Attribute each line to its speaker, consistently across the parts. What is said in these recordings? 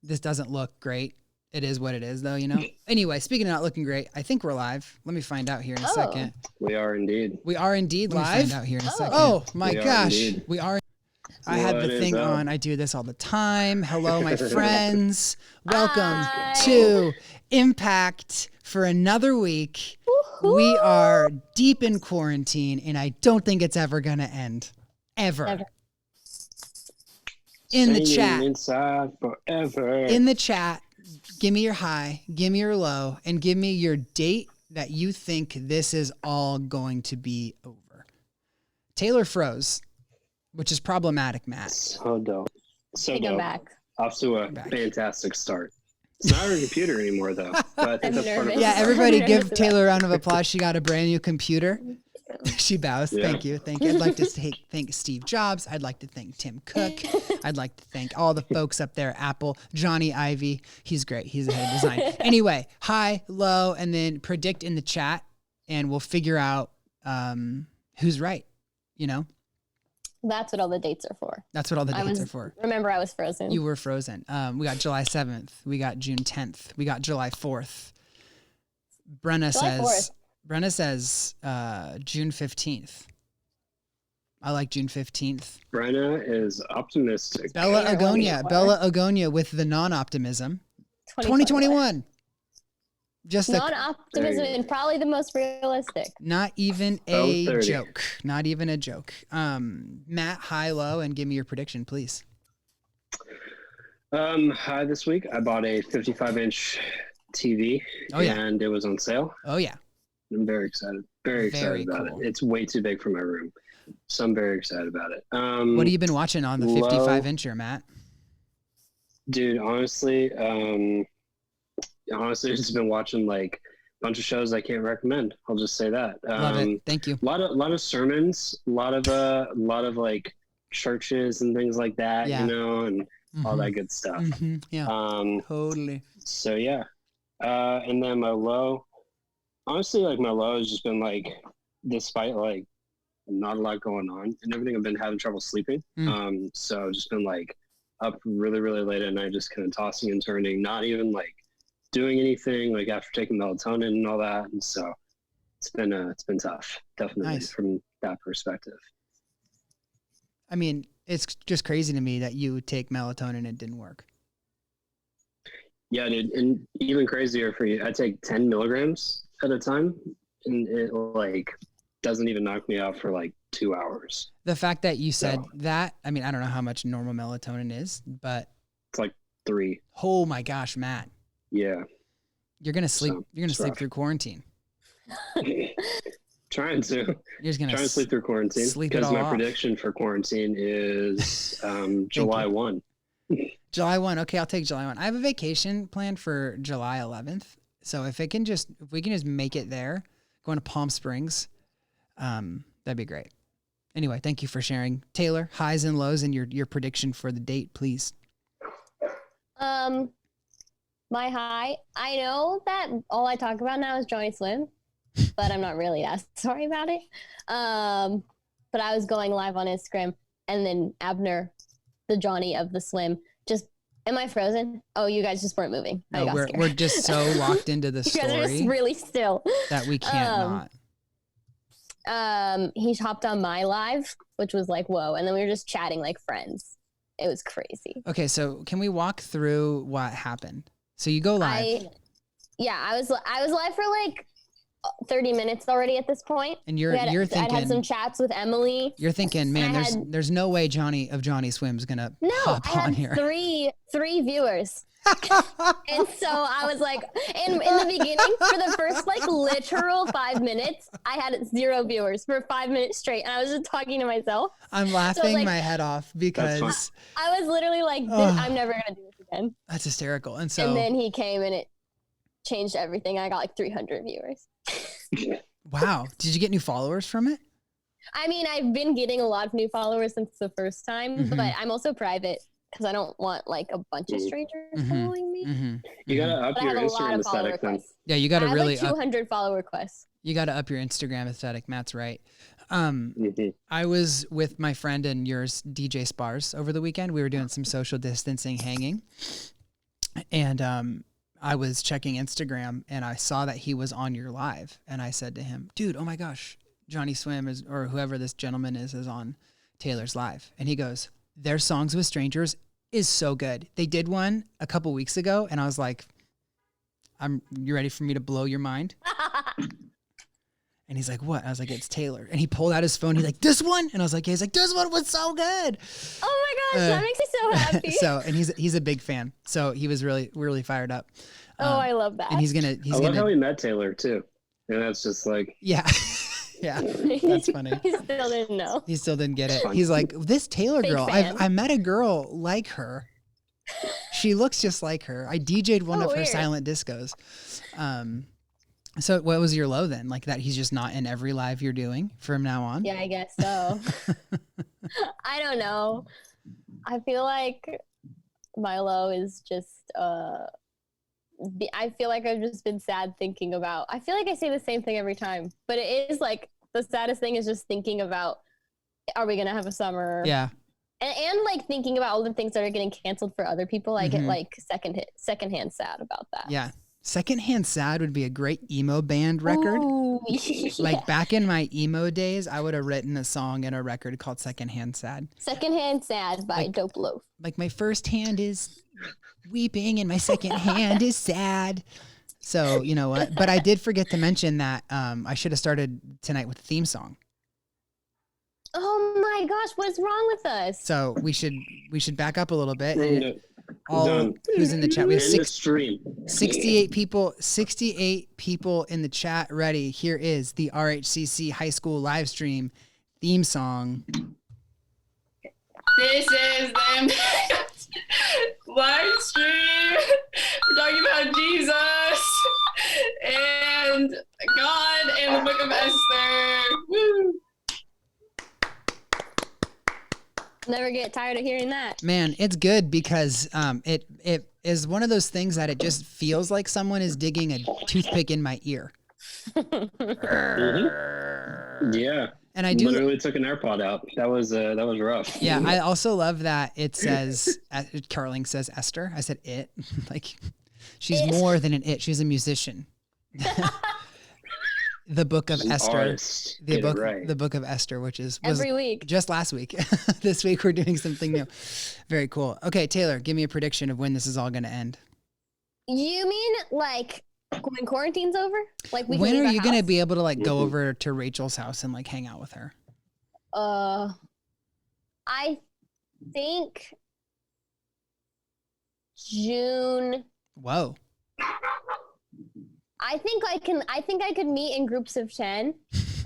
Speaker 1: This doesn't look great. It is what it is, though, you know? Anyway, speaking of not looking great, I think we're live. Let me find out here in a second.
Speaker 2: We are indeed.
Speaker 1: We are indeed live? Let me find out here in a second. Oh, my gosh. We are. I had the thing on. I do this all the time. Hello, my friends. Welcome to Impact for another week. Woo-hoo. We are deep in quarantine, and I don't think it's ever going to end. Ever. In the chat.
Speaker 2: Inside forever.
Speaker 1: In the chat. Give me your high, give me your low, and give me your date that you think this is all going to be over. Taylor froze, which is problematic, Matt.
Speaker 2: So dope. So
Speaker 3: dope. Back.
Speaker 2: Off to a fantastic start. It's not her computer anymore, though. But I think that's part of it.
Speaker 1: Yeah, everybody give Taylor a round of applause. She got a brand new computer. She bows. Yeah. Thank you. Thank you. I'd like to thank Steve Jobs. I'd like to thank Tim Cook. I'd like to thank all the folks up there, Apple, Johnny Ivy. He's great. He's the head of design. Anyway, high, low, and then predict in the chat, and we'll figure out who's right, you know?
Speaker 3: That's what all the dates are for.
Speaker 1: That's what all the dates are for.
Speaker 3: Remember, I was frozen.
Speaker 1: You were frozen. We got July 7th. We got June 10th. We got July 4th. Brenna says June 15th. I like June 15th.
Speaker 2: Brenna is optimistic.
Speaker 1: Bella Agonia with the non-optimism. 2021. Just
Speaker 3: non-optimism and probably the most realistic.
Speaker 1: Not even a joke. Not even a joke. Matt, high, low, and give me your prediction, please.
Speaker 2: High this week. I bought a 55-inch TV, and it was on sale.
Speaker 1: Oh, yeah.
Speaker 2: I'm very excited. Very excited about it. It's way too big for my room, so I'm very excited about it.
Speaker 1: What have you been watching on the 55-incher, Matt?
Speaker 2: Dude, honestly, I've just been watching like a bunch of shows I can't recommend. I'll just say that.
Speaker 1: Love it. Thank you.
Speaker 2: A lot of sermons, a lot of like churches and things like that, you know, and all that good stuff.
Speaker 1: Mm-hmm. Yeah. Totally.
Speaker 2: So yeah, and then my low. Honestly, like my low has just been like, despite like not a lot going on and everything, I've been having trouble sleeping. So I've just been like up really, really late at night, just kind of tossing and turning, not even like doing anything like after taking melatonin and all that. And so it's been tough, definitely from that perspective.
Speaker 1: I mean, it's just crazy to me that you take melatonin and it didn't work.
Speaker 2: Yeah, dude, and even crazier for you, I take 10 milligrams at a time, and it like doesn't even knock me out for like 2 hours.
Speaker 1: The fact that you said that, I mean, I don't know how much normal melatonin is, but
Speaker 2: it's like 3.
Speaker 1: Oh my gosh, Matt.
Speaker 2: Yeah.
Speaker 1: You're gonna sleep. You're gonna sleep through quarantine.
Speaker 2: Trying to sleep through quarantine. Because my prediction for quarantine is July 1.
Speaker 1: July 1. Okay, I'll take July 1. I have a vacation planned for July 11th. So if we can just make it there, going to Palm Springs, that'd be great. Anyway, thank you for sharing. Taylor, highs and lows and your prediction for the date, please.
Speaker 3: My high, I know that all I talk about now is Johnny Slim, but I'm not really that sorry about it. But I was going live on Instagram, and then Abner, the Johnny of the Slim, just, am I frozen? Oh, you guys just weren't moving.
Speaker 1: No, we're just so locked into the story.
Speaker 3: You guys are just really still.
Speaker 1: That we can't
Speaker 3: not. He hopped on my live, which was like, whoa. And then we were just chatting like friends. It was crazy.
Speaker 1: Okay, so can we walk through what happened? So you go live.
Speaker 3: I was live for like 30 minutes already at this point.
Speaker 1: And you're thinking,
Speaker 3: I had some chats with Emily.
Speaker 1: You're thinking, man, there's no way Johnny Swim's gonna hop on here.
Speaker 3: Three viewers. And so I was like, in the beginning, for the first like literal 5 minutes, I had 0 viewers for 5 minutes straight, and I was just talking to myself.
Speaker 1: I'm laughing my head off because
Speaker 3: I was literally like, I'm never gonna do this again.
Speaker 1: That's hysterical. And
Speaker 3: then he came and it changed everything. I got like 300 viewers.
Speaker 1: Wow. Did you get new followers from it?
Speaker 3: I mean, I've been getting a lot of new followers since the first time, but I'm also private because I don't want like a bunch of strangers following me.
Speaker 2: You gotta up your Instagram aesthetic then.
Speaker 1: Yeah, you gotta really
Speaker 3: like 200 follower requests.
Speaker 1: You gotta up your Instagram aesthetic. Matt's right. I was with my friend and yours, DJ Spars, over the weekend. We were doing some social distancing hanging. And I was checking Instagram and I saw that he was on your live. And I said to him, dude, oh my gosh, Johnny Swim is, or whoever this gentleman is on Taylor's live. And he goes, their Songs with Strangers is so good. They did one a couple weeks ago. And I was like, you ready for me to blow your mind? And he's like, what? I was like, it's Taylor. And he pulled out his phone. He's like, this one? And I was like, yeah. He's like, this one was so good.
Speaker 3: Oh my gosh, that makes me so happy.
Speaker 1: So, and he's a big fan. So he was really fired up.
Speaker 3: I love that.
Speaker 1: And he's
Speaker 2: I love how we met Taylor too. And that's just like,
Speaker 1: yeah. Yeah. That's funny.
Speaker 3: He still didn't know.
Speaker 1: He still didn't get it. He's like, this Taylor
Speaker 3: Big
Speaker 1: girl,
Speaker 3: fan.
Speaker 1: I met a girl like her. She looks just like her. I DJ'd one of her
Speaker 3: weird.
Speaker 1: silent discos. So what was your low then? Like that he's just not in every live you're doing from now on?
Speaker 3: Yeah, I guess so. I don't know. I feel like my low is just I feel like I've just been sad thinking about. I feel like I say the same thing every time, but it is like the saddest thing is just thinking about, are we gonna have a summer?
Speaker 1: Yeah.
Speaker 3: And like thinking about all the things that are getting canceled for other people. I get
Speaker 1: Mhm.
Speaker 3: like secondhand sad about that.
Speaker 1: Yeah. Secondhand Sad would be a great emo band record.
Speaker 3: Ooh,
Speaker 1: Like
Speaker 3: yeah.
Speaker 1: back in my emo days, I would have written a song and a record called Secondhand Sad.
Speaker 3: Secondhand sad by
Speaker 1: Like-
Speaker 3: Dope Loaf.
Speaker 1: Like my first hand is weeping and my second hand is sad. So, you know what? But I did forget to mention that I should have started tonight with the theme song.
Speaker 3: Oh my gosh, what's wrong with us?
Speaker 1: So we should back up a little bit.
Speaker 2: done.
Speaker 1: All who's in the chat? We have
Speaker 2: In the stream.
Speaker 1: 68 people in the chat ready. Here is the RHCC high school live stream theme song.
Speaker 4: This is the live stream. We're talking about Jesus and God and the Book of Esther. Woo!
Speaker 3: Never get tired of hearing that.
Speaker 1: Man, it's good because it is one of those things that it just feels like someone is digging a toothpick in my ear.
Speaker 2: Yeah.
Speaker 1: And I do
Speaker 2: Literally took an AirPod out. That was rough.
Speaker 1: Yeah, I also love that it says Carling says Esther. I said it. Like she's
Speaker 3: It.
Speaker 1: more than an it. She's a musician. The Book of
Speaker 2: She's an
Speaker 1: Esther.
Speaker 2: artist.
Speaker 1: The
Speaker 2: Get it
Speaker 1: book
Speaker 2: right.
Speaker 1: the Book of Esther, which was
Speaker 3: Every week.
Speaker 1: just last week. This week we're doing something new. Very cool. Okay, Taylor, give me a prediction of when this is all going to end.
Speaker 3: You mean like when quarantine's over? Like we can
Speaker 1: When
Speaker 3: leave
Speaker 1: are
Speaker 3: our
Speaker 1: you going to
Speaker 3: house?
Speaker 1: be able to like go
Speaker 2: Mhm.
Speaker 1: over to Rachel's house and like hang out with her?
Speaker 3: I think June.
Speaker 1: Whoa.
Speaker 3: I think I could meet in groups of 10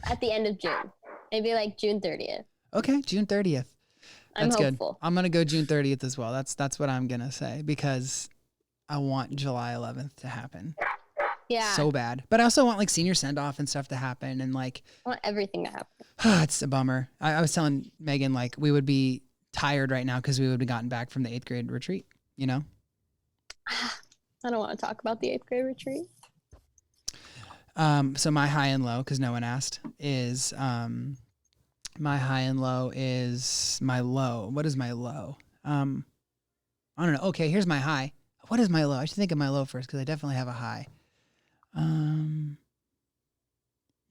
Speaker 3: at the end of June. Maybe like June 30th.
Speaker 1: Okay, June 30th.
Speaker 3: I'm
Speaker 1: That's good.
Speaker 3: hopeful.
Speaker 1: I'm going to go June 30th as well. That's what I'm going to say because I want July 11th to happen
Speaker 3: Yeah.
Speaker 1: so bad. But I also want like senior send off and stuff to happen and like
Speaker 3: I want everything to happen.
Speaker 1: it's a bummer. I was telling Megan like we would be tired right now because we would have gotten back from the 8th grade retreat, you know?
Speaker 3: I don't want to talk about the 8th grade retreat.
Speaker 1: So my high and low, because no one asked, is my high and low is my low. What is my low? I don't know. Okay, here's my high. What is my low? I should think of my low first because I definitely have a high.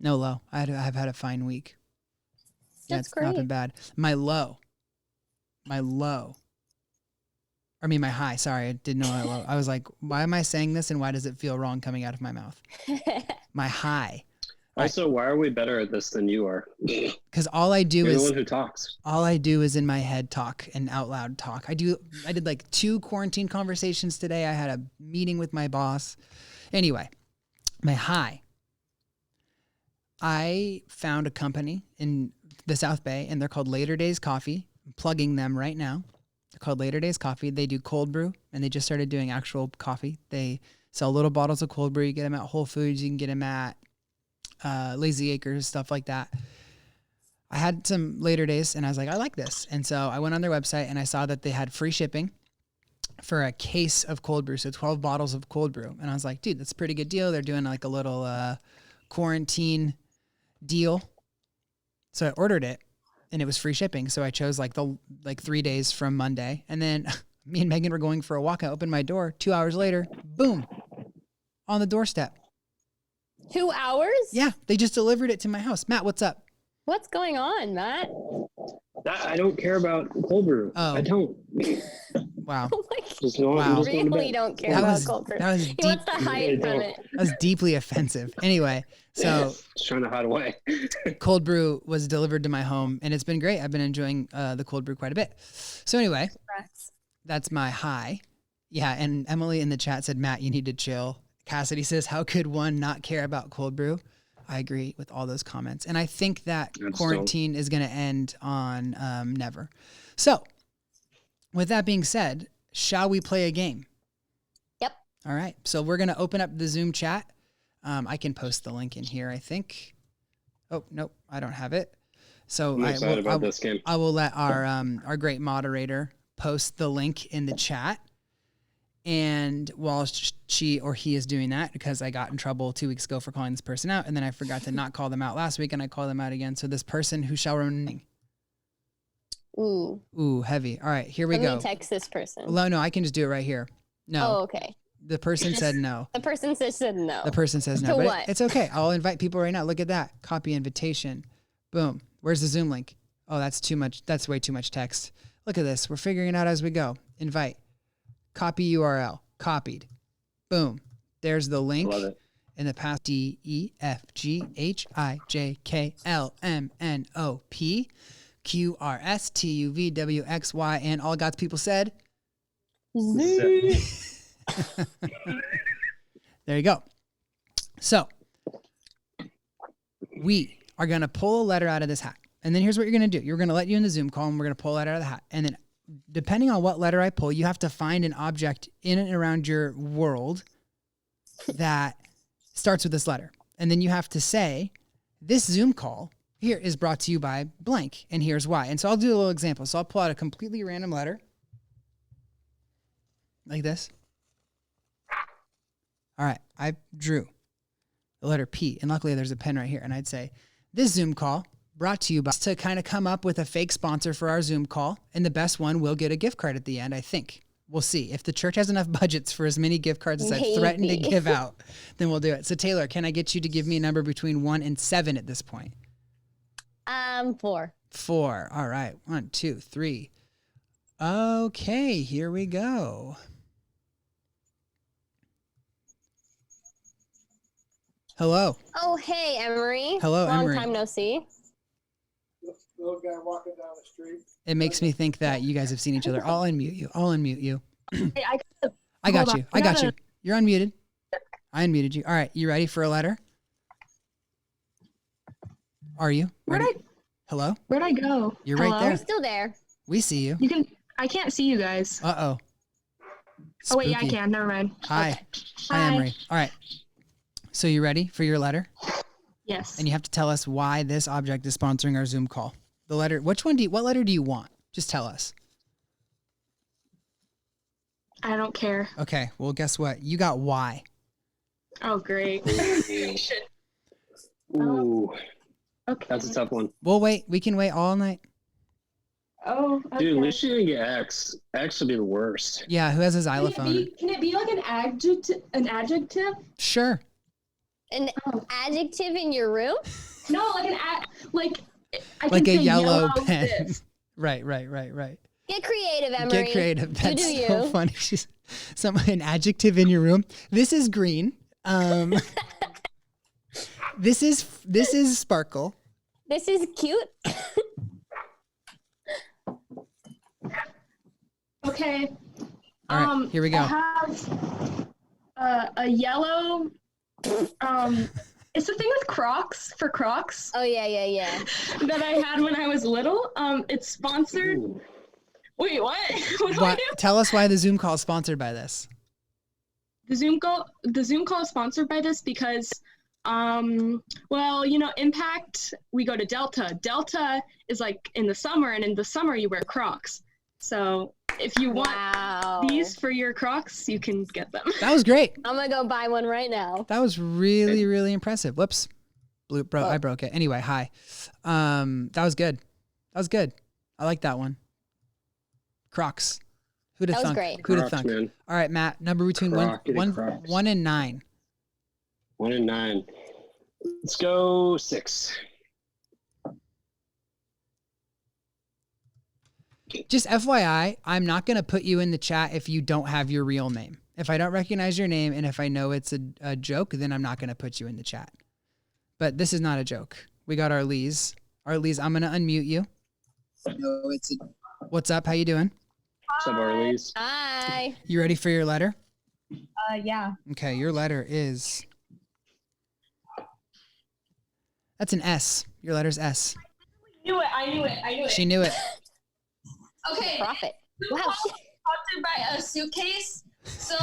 Speaker 1: No low. I've had a fine week. Yeah,
Speaker 3: That's
Speaker 1: it's not been
Speaker 3: great.
Speaker 1: bad. My low. I mean, my high. Sorry, I didn't know my low. I was like, why am I saying this and why does it feel wrong coming out of my mouth? My high.
Speaker 2: Also, why are we better at this than you are?
Speaker 1: Because all I do
Speaker 2: You're the
Speaker 1: is
Speaker 2: one who talks.
Speaker 1: in my head talk and out loud talk. I did like 2 quarantine conversations today. I had a meeting with my boss. Anyway, my high. I found a company in the South Bay and they're called Later Days Coffee. I'm plugging them right now. They're called Later Days Coffee. They do cold brew and they just started doing actual coffee. They sell little bottles of cold brew. You get them at Whole Foods. You can get them at Lazy Acres, stuff like that. I had some Later Days and I was like, I like this. And so I went on their website and I saw that they had free shipping for a case of cold brew. So 12 bottles of cold brew. And I was like, dude, that's a pretty good deal. They're doing like a little quarantine deal. So I ordered it and it was free shipping. So I chose like 3 days from Monday. And then me and Megan were going for a walk. I opened my door. 2 hours later, boom, on the doorstep.
Speaker 3: 2 hours?
Speaker 1: Yeah, they just delivered it to my house. Matt, what's up?
Speaker 3: What's going on, Matt?
Speaker 2: I don't care about cold brew.
Speaker 1: Oh.
Speaker 2: I don't.
Speaker 1: Wow.
Speaker 3: Oh my
Speaker 2: Just go,
Speaker 1: Wow.
Speaker 2: just go to
Speaker 3: really
Speaker 2: bed.
Speaker 3: don't care
Speaker 1: That
Speaker 3: about
Speaker 1: was,
Speaker 3: cold brew.
Speaker 1: that was
Speaker 3: He
Speaker 1: deep.
Speaker 3: wants to hide from it.
Speaker 1: That was deeply offensive. Anyway, so
Speaker 2: Just trying to hide away.
Speaker 1: cold brew was delivered to my home and it's been great. I've been enjoying the cold brew quite a bit. So anyway, that's my high. Yeah. And Emily in the chat said, Matt, you need to chill. Cassidy says, how could one not care about cold brew? I agree with all those comments. And I think that quarantine is going to end on never. So with that being said, shall we play a game?
Speaker 3: Yep.
Speaker 1: All right. So we're going to open up the Zoom chat. I can post the link in here, I think. Oh, nope, I don't have it. So
Speaker 2: I'm excited about this game.
Speaker 1: I will let our great moderator post the link in the chat. And while she or he is doing that, because I got in trouble 2 weeks ago for calling this person out, and then I forgot to not call them out last week, and I called them out again. So this person who shall remain. Ooh, heavy. All right, here we go.
Speaker 3: Let me text this person.
Speaker 1: Well, no, I can just do it right here. No.
Speaker 3: Oh, okay.
Speaker 1: The person said no.
Speaker 3: The person said no.
Speaker 1: The person says no.
Speaker 3: To
Speaker 1: But
Speaker 3: what?
Speaker 1: it's okay. I'll invite people right now. Look at that. Copy invitation. Boom. Where's the Zoom link? Oh, that's too much. That's way too much text. Look at this. We're figuring it out as we go. Invite. Copy URL. Copied. Boom. There's the link.
Speaker 2: Love it.
Speaker 1: In the past, DEFGHIJKLMNOPQRSTUVWXY, and all God's people said. There you go. So we are going to pull a letter out of this hat. And then here's what you're going to do. You're going to let you in the Zoom call and we're going to pull that out of the hat. And then depending on what letter I pull, you have to find an object in and around your world that starts with this letter. And then you have to say, this Zoom call here is brought to you by blank. And here's why. And so I'll do a little example. So I'll pull out a completely random letter. Like this. All right, I drew the letter P, and luckily there's a pen right here. And I'd say, this Zoom call brought to you by, to kind of come up with a fake sponsor for our Zoom call, and the best one will get a gift card at the end, I think. We'll see. If the church has enough budgets for as many gift cards as I've threatened to give out, then we'll do it. So Taylor, can I get you to give me a number between 1 and 7 at this point?
Speaker 3: 4.
Speaker 1: 4. All right, 1, 2, 3. Okay, here we go. Hello.
Speaker 3: Oh, hey, Emery.
Speaker 1: Hello,
Speaker 3: Long
Speaker 1: Emery.
Speaker 3: time no see.
Speaker 5: Little guy walking down the street.
Speaker 1: It makes me think that you guys have seen each other. I'll unmute you.
Speaker 5: Hey,
Speaker 1: I got
Speaker 5: Hold
Speaker 1: you.
Speaker 5: on.
Speaker 1: I got you. You're unmuted. I unmuted you. All right. You ready for a letter? Are you? Ready? Hello?
Speaker 5: Where'd I go?
Speaker 1: You're right
Speaker 5: Hello?
Speaker 1: there.
Speaker 3: We're still there.
Speaker 1: We see you.
Speaker 5: You can. I can't see you guys.
Speaker 1: Uh-oh.
Speaker 5: Oh wait, yeah, I
Speaker 1: Spooky.
Speaker 5: can. Never mind.
Speaker 1: Hi.
Speaker 5: Okay.
Speaker 1: Hi, Emery. All right. So you ready for your letter?
Speaker 5: Yes.
Speaker 1: And you have to tell us why this object is sponsoring our Zoom call. The letter, what letter do you want? Just tell us.
Speaker 5: I don't care.
Speaker 1: Okay. Well, guess what? You got Y.
Speaker 5: Oh great.
Speaker 2: Ooh,
Speaker 5: Okay.
Speaker 2: that's a tough one.
Speaker 1: We'll wait. We can wait all night.
Speaker 5: Oh. Okay.
Speaker 2: Dude, at least you didn't get X. X would be the worst.
Speaker 1: Yeah. Who has a
Speaker 5: Can
Speaker 1: xylophone?
Speaker 5: it be like an adjective? An adjective?
Speaker 1: Sure.
Speaker 3: An adjective in your room?
Speaker 5: No, like like. I
Speaker 1: Like
Speaker 5: can
Speaker 1: a
Speaker 5: say
Speaker 1: yellow pen.
Speaker 5: this.
Speaker 1: Right.
Speaker 3: Get creative, Emery.
Speaker 1: Get creative. That's
Speaker 3: do
Speaker 1: so
Speaker 3: you.
Speaker 1: funny. She's an adjective in your room. This is green. This is sparkle.
Speaker 3: This is cute.
Speaker 5: Okay.
Speaker 1: All right, here we go.
Speaker 5: I have a yellow. It's the thing with Crocs for Crocs
Speaker 3: Oh, yeah.
Speaker 5: that I had when I was little. It's sponsored.
Speaker 2: Ooh.
Speaker 5: Wait, what? What do I do?
Speaker 1: Tell us why the Zoom call is sponsored by this.
Speaker 5: The Zoom call is sponsored by this because, well, Impact. We go to Delta. Delta is like in the summer, and in the summer you wear Crocs. So if you want
Speaker 3: Wow.
Speaker 5: these for your Crocs, you can get them.
Speaker 1: That was great.
Speaker 3: I'm going to go buy one right now.
Speaker 1: That was really, really impressive. Whoops. Bro, I broke it. Anyway, hi. That was good. That was good. I like that one. Crocs. Who'd have
Speaker 3: That was
Speaker 1: thunk?
Speaker 3: great.
Speaker 1: Who'd have
Speaker 2: Crocs,
Speaker 1: thunk?
Speaker 2: man.
Speaker 1: All right, Matt. Number between
Speaker 2: Crocs.
Speaker 1: 1 and 9.
Speaker 2: 1 and 9. Let's go 6.
Speaker 1: Just FYI, I'm not going to put you in the chat if you don't have your real name. If I don't recognize your name and if I know it's a joke, then I'm not going to put you in the chat. But this is not a joke. We got Arlise. Arlise, I'm going to unmute you. What's up? How you doing?
Speaker 2: What's up, Arlise?
Speaker 3: Hi.
Speaker 1: You ready for your letter?
Speaker 5: Yeah.
Speaker 1: Okay, your letter is... That's an S. Your letter's S.
Speaker 5: I knew it.
Speaker 1: She knew it.
Speaker 4: Okay.
Speaker 3: Profit. Wow.
Speaker 4: Sponsored by a suitcase. So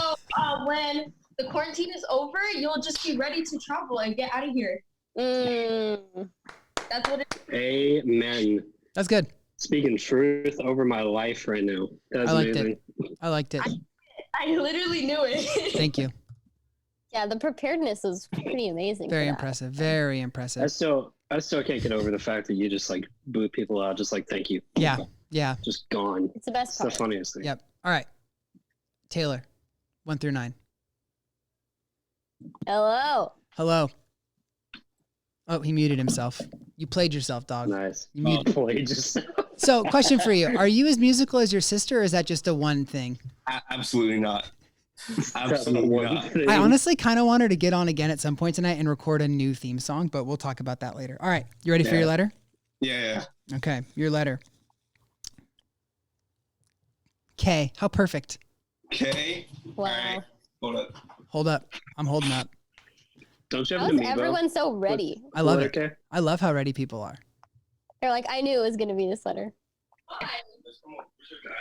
Speaker 4: when the quarantine is over, you'll just be ready to travel and get out of here. That's what it is.
Speaker 2: Amen.
Speaker 1: That's good.
Speaker 2: Speaking truth over my life right now. That's
Speaker 1: I liked
Speaker 2: amazing.
Speaker 1: I liked it.
Speaker 4: I literally knew it.
Speaker 1: Thank you.
Speaker 3: Yeah, the preparedness was pretty amazing.
Speaker 1: Very
Speaker 3: for that.
Speaker 1: impressive. Very impressive.
Speaker 2: I still can't get over the fact that you just like boot people out, just like thank you.
Speaker 1: Yeah. Yeah.
Speaker 2: Just gone.
Speaker 3: It's the best
Speaker 2: It's the
Speaker 3: part.
Speaker 2: funniest thing.
Speaker 1: Yep. All right. Taylor, 1 through 9.
Speaker 3: Hello.
Speaker 1: Hello. Oh, he muted himself. You played yourself, dog.
Speaker 2: Nice.
Speaker 1: You muted.
Speaker 2: Boy, just
Speaker 1: So, question for you: are you as musical as your sister, or is that just a one thing?
Speaker 6: Absolutely not.
Speaker 2: that
Speaker 6: Absolutely
Speaker 2: one
Speaker 6: not.
Speaker 2: thing.
Speaker 1: I honestly kind of want her to get on again at some point tonight and record a new theme song, but we'll talk about that later. All right, you ready for
Speaker 6: Yeah.
Speaker 1: your letter?
Speaker 6: Yeah.
Speaker 1: Okay, your letter. K. How perfect.
Speaker 6: Okay.
Speaker 3: Wow.
Speaker 6: Alright. Hold up.
Speaker 1: Hold up. I'm holding up.
Speaker 2: Don't you have
Speaker 3: How
Speaker 2: an
Speaker 3: is
Speaker 2: amiibo?
Speaker 3: everyone so ready?
Speaker 1: I love it.
Speaker 2: Okay.
Speaker 1: I love how ready people are.
Speaker 3: They're like, I knew it was gonna be this letter.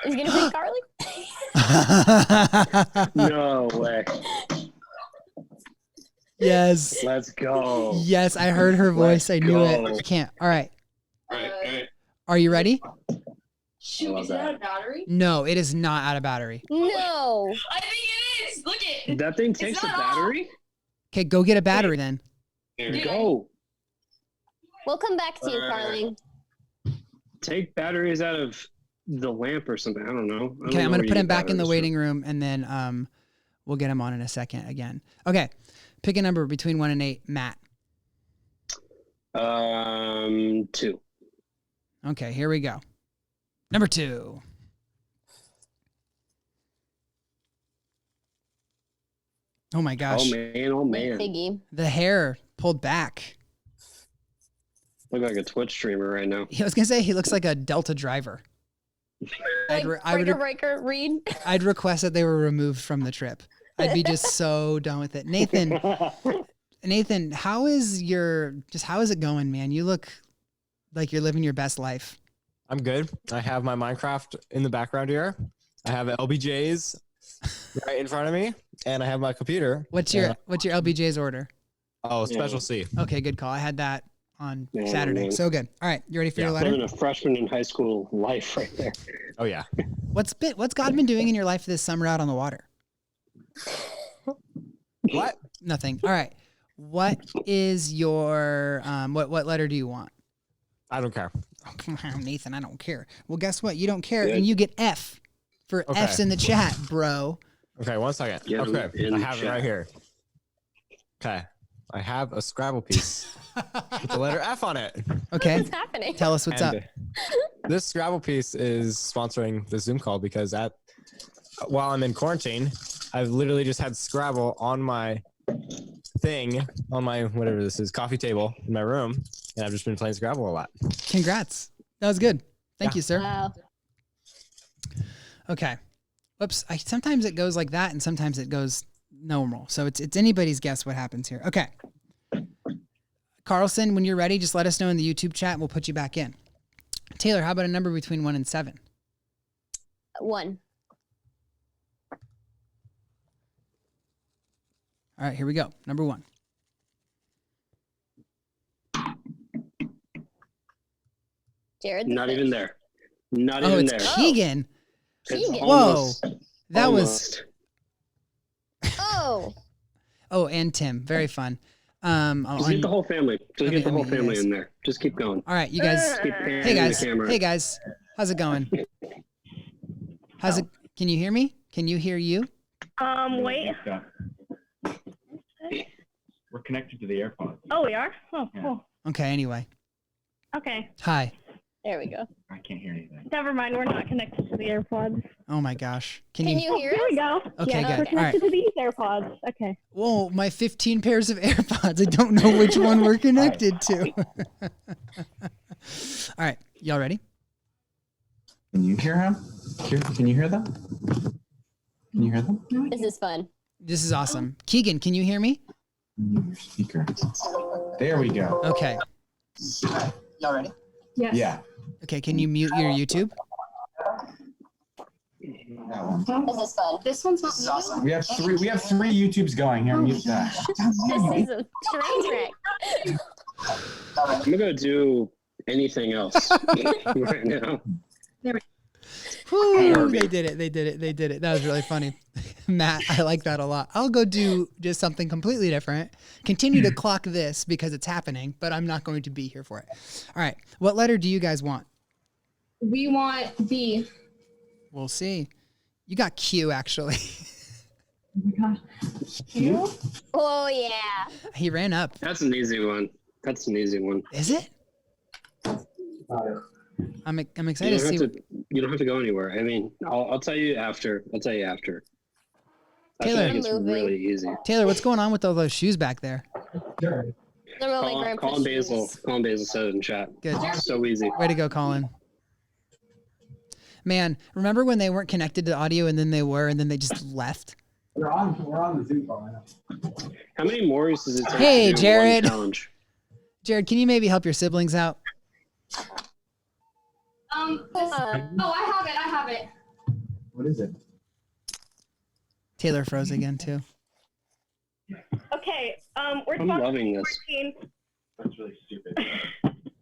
Speaker 3: Is it gonna be Carly?
Speaker 2: No way.
Speaker 1: Yes.
Speaker 2: Let's go.
Speaker 1: Yes, I heard her voice. I knew
Speaker 2: go.
Speaker 1: it. I can't. All right.
Speaker 6: Alright.
Speaker 1: Are you ready?
Speaker 4: Shoot,
Speaker 2: love
Speaker 4: is it
Speaker 2: that.
Speaker 4: out of battery?
Speaker 1: No, it is not out of battery.
Speaker 3: No.
Speaker 4: I think it is. Look it.
Speaker 2: That thing takes a
Speaker 4: not
Speaker 2: battery?
Speaker 1: Okay, go get a battery then.
Speaker 6: Here.
Speaker 2: Go.
Speaker 3: We'll come back to you, Carly.
Speaker 2: Take batteries out of the lamp or something. I don't know. I don't
Speaker 1: Okay,
Speaker 2: know
Speaker 1: I'm
Speaker 2: where
Speaker 1: gonna
Speaker 2: you
Speaker 1: put
Speaker 2: get
Speaker 1: him back in the
Speaker 2: batteries
Speaker 1: waiting room, and then we'll get him on in a second again. Okay, pick a number between 1 and 8. Matt.
Speaker 2: from. 2.
Speaker 1: Okay, here we go. Number 2. Oh my gosh,
Speaker 2: Oh man, oh man.
Speaker 3: Piggy.
Speaker 1: the hair pulled back.
Speaker 2: Look like a Twitch streamer right now.
Speaker 1: I was gonna say he looks like a Delta driver.
Speaker 3: Like, breaker, read.
Speaker 1: I'd request that they were removed from the trip. I'd be just so done with it. Nathan, how is it going, man? You look like you're living your best life.
Speaker 7: I'm good. I have my Minecraft in the background here. I have LBJ's right in front of me, and I have my computer.
Speaker 1: What's your LBJ's order?
Speaker 7: Oh, special C.
Speaker 1: Okay, good call. I had that on
Speaker 2: Yeah,
Speaker 1: Saturday.
Speaker 2: man.
Speaker 1: So good. All right, you ready for your letter?
Speaker 2: Living a freshman in high school life right there.
Speaker 7: Oh yeah.
Speaker 1: What's God been doing in your life this summer out on the water?
Speaker 7: What?
Speaker 1: Nothing. All right. What is your what letter do you want?
Speaker 7: I don't care.
Speaker 1: Oh, come on, Nathan, I don't care. Well, guess what? You don't care,
Speaker 2: Good.
Speaker 1: and you get F for
Speaker 7: Okay.
Speaker 1: F's in the chat, bro.
Speaker 7: Okay, 1 second.
Speaker 2: Get 'em
Speaker 7: Okay,
Speaker 2: in
Speaker 7: I have it
Speaker 2: chat.
Speaker 7: right here. Okay, I have a Scrabble piece with the letter F on it.
Speaker 1: Okay,
Speaker 3: What's happening?
Speaker 1: tell us what's up.
Speaker 7: And this Scrabble piece is sponsoring the Zoom call because while I'm in quarantine, I've literally just had Scrabble on my thing, on my whatever this is, coffee table in my room, and I've just been playing Scrabble a lot.
Speaker 1: Congrats. That was good. Thank
Speaker 7: Yeah.
Speaker 1: you, sir.
Speaker 3: Wow.
Speaker 1: Okay. Whoops. Sometimes it goes like that, and sometimes it goes normal. So it's anybody's guess what happens here. Okay. Carlson, when you're ready, just let us know in the YouTube chat, and we'll put you back in. Taylor, how about a number between 1 and 7?
Speaker 3: 1.
Speaker 1: All right, here we go. Number 1.
Speaker 3: Jared.
Speaker 2: Not even there. Not
Speaker 1: Oh,
Speaker 2: even
Speaker 1: it's
Speaker 2: there.
Speaker 1: Keegan.
Speaker 2: It's
Speaker 3: Keegan.
Speaker 2: almost-
Speaker 1: That was.
Speaker 2: almost.
Speaker 3: Oh.
Speaker 1: Oh, and Tim. Very fun.
Speaker 2: Just get the whole family. Just get the whole family
Speaker 1: yes.
Speaker 2: in there. Just keep going.
Speaker 1: All right, you guys.
Speaker 2: Keep panning
Speaker 1: Hey guys.
Speaker 2: the camera.
Speaker 1: Hey guys. How's it going? How's it? Can you hear me? Can you hear you?
Speaker 8: Wait.
Speaker 9: We're connected to the AirPods.
Speaker 8: Oh, we are? Oh,
Speaker 9: Yeah.
Speaker 8: cool.
Speaker 1: Okay. Anyway.
Speaker 8: Okay.
Speaker 1: Hi.
Speaker 3: There we go.
Speaker 9: I can't hear anything.
Speaker 8: Never mind. We're not connected to the AirPods.
Speaker 1: Oh my gosh.
Speaker 3: Can you hear
Speaker 8: There we
Speaker 3: us?
Speaker 8: go.
Speaker 1: Okay,
Speaker 8: yeah,
Speaker 1: good.
Speaker 8: We're
Speaker 1: All right.
Speaker 8: connected to these AirPods. Okay.
Speaker 1: Whoa, my 15 pairs of AirPods. I don't know which one we're connected to. All right. Y'all ready?
Speaker 9: Can you hear him? Can you hear them? Can you hear them?
Speaker 3: This is fun.
Speaker 1: This is awesome. Keegan, can you hear me?
Speaker 9: Your speaker. There we go.
Speaker 1: Okay. Y'all ready?
Speaker 8: Yes.
Speaker 9: Yeah.
Speaker 1: Okay, can you mute your YouTube?
Speaker 9: That one.
Speaker 3: This is fun.
Speaker 8: This one's not
Speaker 1: awesome.
Speaker 9: We have three YouTubes going here. Mute that.
Speaker 3: This is a train wreck.
Speaker 2: I'm gonna go do anything else right now.
Speaker 1: Whew, they did it. They did it. They did it. That was really funny. Matt, I like that a lot. I'll go do just something completely different. Continue to clock this because it's happening, but I'm not going to be here for it. All right. What letter do you guys want?
Speaker 5: We want B.
Speaker 1: We'll see. You got Q, actually.
Speaker 8: you.
Speaker 3: Oh yeah.
Speaker 1: He ran up.
Speaker 2: That's an easy one. That's an easy one.
Speaker 1: Is it? I'm
Speaker 2: You
Speaker 1: excited to
Speaker 2: don't,
Speaker 1: see.
Speaker 2: have to, you don't have to go anywhere. I mean, I'll tell you after. I'll tell you after. I
Speaker 1: Taylor.
Speaker 2: think it's really easy.
Speaker 1: Taylor, what's going on with all those shoes back there?
Speaker 3: They're my
Speaker 2: Colin
Speaker 3: grandpa's
Speaker 2: Basil.
Speaker 3: shoes.
Speaker 2: Colin Basil said it in chat.
Speaker 1: Good.
Speaker 2: So easy.
Speaker 1: Way to go, Colin. Man, remember when they weren't connected to audio and then they were and then they just left?
Speaker 9: We're on the Zoom call.
Speaker 2: How many more does it take
Speaker 1: Hey,
Speaker 2: to do
Speaker 1: Jared.
Speaker 2: one challenge?
Speaker 1: Jared, can you maybe help your siblings out?
Speaker 5: I have it.
Speaker 9: What is it?
Speaker 1: Taylor froze again too.
Speaker 8: Okay. We're
Speaker 2: I'm loving this.
Speaker 8: 14.
Speaker 9: That's really stupid.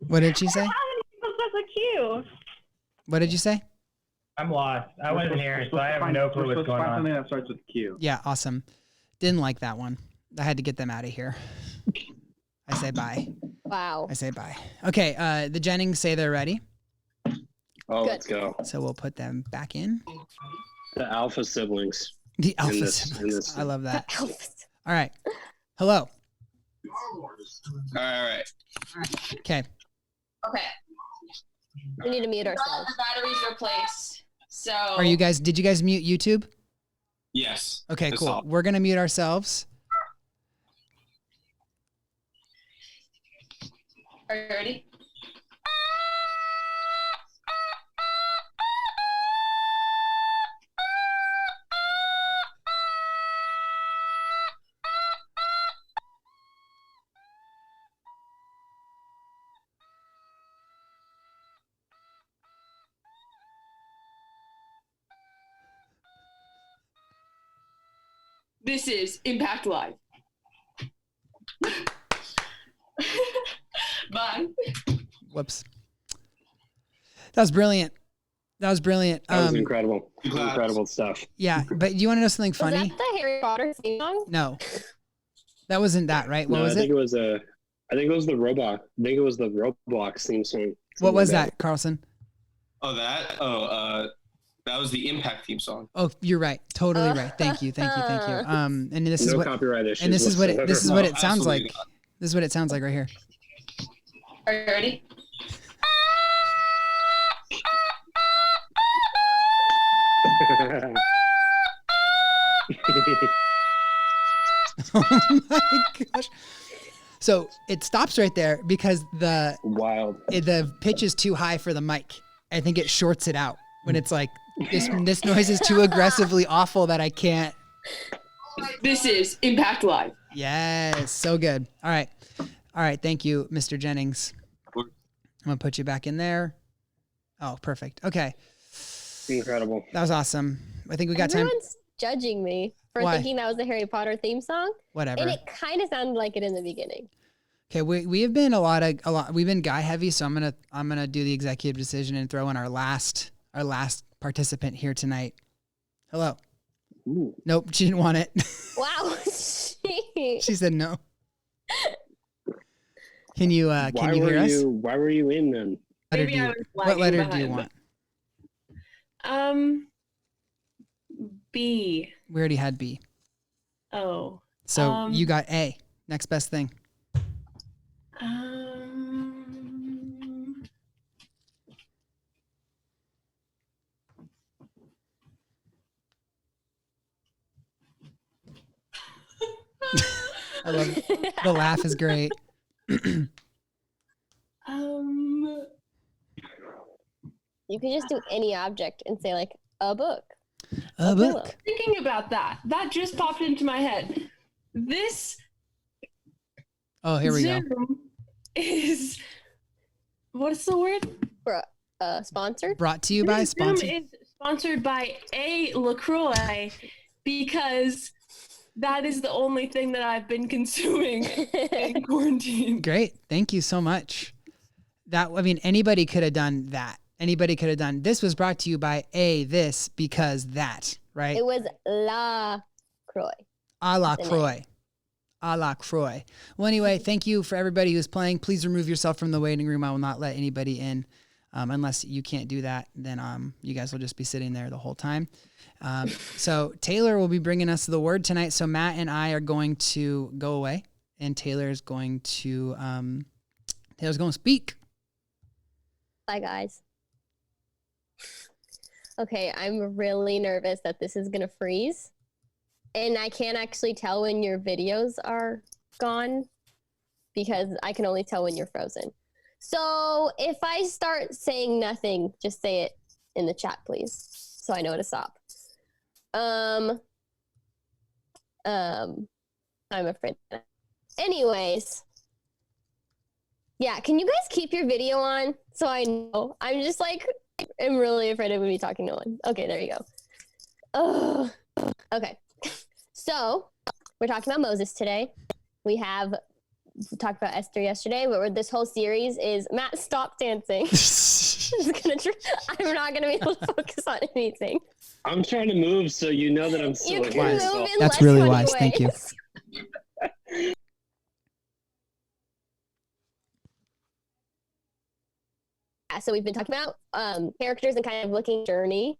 Speaker 1: What did she say?
Speaker 8: How many people says a Q?
Speaker 1: What did you say?
Speaker 10: I'm lost. I wasn't here, so I have no clue what's going on.
Speaker 9: Something that starts with Q.
Speaker 1: Yeah, awesome. Didn't like that one. I had to get them out of here. I say bye.
Speaker 3: Wow.
Speaker 1: I say bye. Okay, the Jennings say they're ready.
Speaker 2: Oh,
Speaker 3: Good.
Speaker 2: let's go.
Speaker 1: So we'll put them back in.
Speaker 2: The alpha siblings.
Speaker 1: The alpha
Speaker 2: this-
Speaker 1: siblings.
Speaker 2: in this-
Speaker 1: I love that. All right. Hello.
Speaker 6: All right.
Speaker 1: Okay.
Speaker 4: Okay.
Speaker 3: We need to mute
Speaker 4: Got
Speaker 3: ourselves.
Speaker 4: the batteries replaced. So
Speaker 1: Are you guys, did you guys mute YouTube?
Speaker 6: Yes.
Speaker 1: Okay,
Speaker 6: That's
Speaker 1: cool.
Speaker 6: all.
Speaker 1: We're going to mute ourselves.
Speaker 4: Are you ready? This is Impact Live. Bye.
Speaker 1: Whoops. That was brilliant. That was brilliant.
Speaker 2: That was incredible. Incredible stuff.
Speaker 1: Yeah, but you want to know something
Speaker 3: Was
Speaker 1: funny?
Speaker 3: that the Harry Potter theme song?
Speaker 1: No. That wasn't that, right? What
Speaker 2: No,
Speaker 1: was
Speaker 2: I think
Speaker 1: it?
Speaker 2: it was I think it was the Roblox. I think it was the Roblox theme song.
Speaker 1: What was
Speaker 2: Something
Speaker 1: that, Carlson?
Speaker 6: Oh, that? That was the Impact theme song.
Speaker 1: Oh, you're right. Totally right. Thank you. Thank you. Thank you. And this is
Speaker 2: No
Speaker 1: what
Speaker 2: copyright issues.
Speaker 1: and this is what it, this is what it
Speaker 6: No,
Speaker 1: sounds
Speaker 6: absolutely
Speaker 1: like.
Speaker 6: not.
Speaker 1: This is what it sounds like right here.
Speaker 4: Are you ready?
Speaker 1: Oh my gosh. So it stops right there because
Speaker 2: Wild.
Speaker 1: the pitch is too high for the mic. I think it shorts it out when it's like this noise is too aggressively awful that I can't.
Speaker 4: This is Impact Live.
Speaker 1: Yes, so good. All right. All right, thank you, Mr. Jennings. I'm going to put you back in there. Oh, perfect. Okay.
Speaker 2: Incredible.
Speaker 1: That was awesome. I think we got time.
Speaker 3: Everyone's judging me for
Speaker 1: Why?
Speaker 3: thinking that was the Harry Potter theme song.
Speaker 1: Whatever.
Speaker 3: And it kind of sounded like it in the beginning.
Speaker 1: Okay, we have been a lot. We've been guy heavy, so I'm gonna do the executive decision and throw in our last participant here tonight. Hello.
Speaker 2: Ooh.
Speaker 1: Nope, she didn't want it.
Speaker 3: Wow.
Speaker 1: She said no. Can you hear us?
Speaker 2: Why were you in then?
Speaker 4: Maybe I was
Speaker 1: What
Speaker 4: lagging
Speaker 1: letter do you
Speaker 4: behind.
Speaker 1: want?
Speaker 4: B.
Speaker 1: We already had B.
Speaker 4: Oh.
Speaker 1: So you got A. Next best thing. I love it. The laugh is great.
Speaker 3: You could just do any object and say like a book.
Speaker 1: A
Speaker 3: pillow.
Speaker 1: book.
Speaker 4: Thinking about that, that just popped into my head. This
Speaker 1: Oh, here we go.
Speaker 4: Zoom is, what's the word?
Speaker 3: Sponsored?
Speaker 1: Brought to you by
Speaker 4: This Zoom
Speaker 1: sponsor.
Speaker 4: is sponsored by A. LaCroix because that is the only thing that I've been consuming in quarantine.
Speaker 1: Great. Thank you so much. Anybody could have done that. Anybody could have done. This was brought to you by this because that, right?
Speaker 3: It was La Croix.
Speaker 1: A la
Speaker 3: Isn't it?
Speaker 1: Croix. A la Croix. Well, anyway, thank you for everybody who's playing. Please remove yourself from the waiting room. I will not let anybody in unless you can't do that. Then you guys will just be sitting there the whole time. So Taylor will be bringing us the word tonight. So Matt and I are going to go away, and Taylor's going to speak.
Speaker 3: Bye, guys. Okay, I'm really nervous that this is gonna freeze. And I can't actually tell when your videos are gone because I can only tell when you're frozen. So if I start saying nothing, just say it in the chat, please, so I know to stop. I'm afraid. Anyways, yeah, can you guys keep your video on so I know? I'm just like, I'm really afraid of me talking to one. Okay, there you go. Oh, okay. So we're talking about Moses today. We talked about Esther yesterday, but this whole series is Matt, stop dancing. I'm not gonna be able to focus on anything.
Speaker 2: I'm trying to move so you know that I'm still
Speaker 3: You can
Speaker 2: here.
Speaker 3: move in
Speaker 1: That's
Speaker 3: less
Speaker 1: really
Speaker 3: funny
Speaker 1: wise. Thank you.
Speaker 3: ways. Yeah, so we've been talking about characters and kind of looking journey.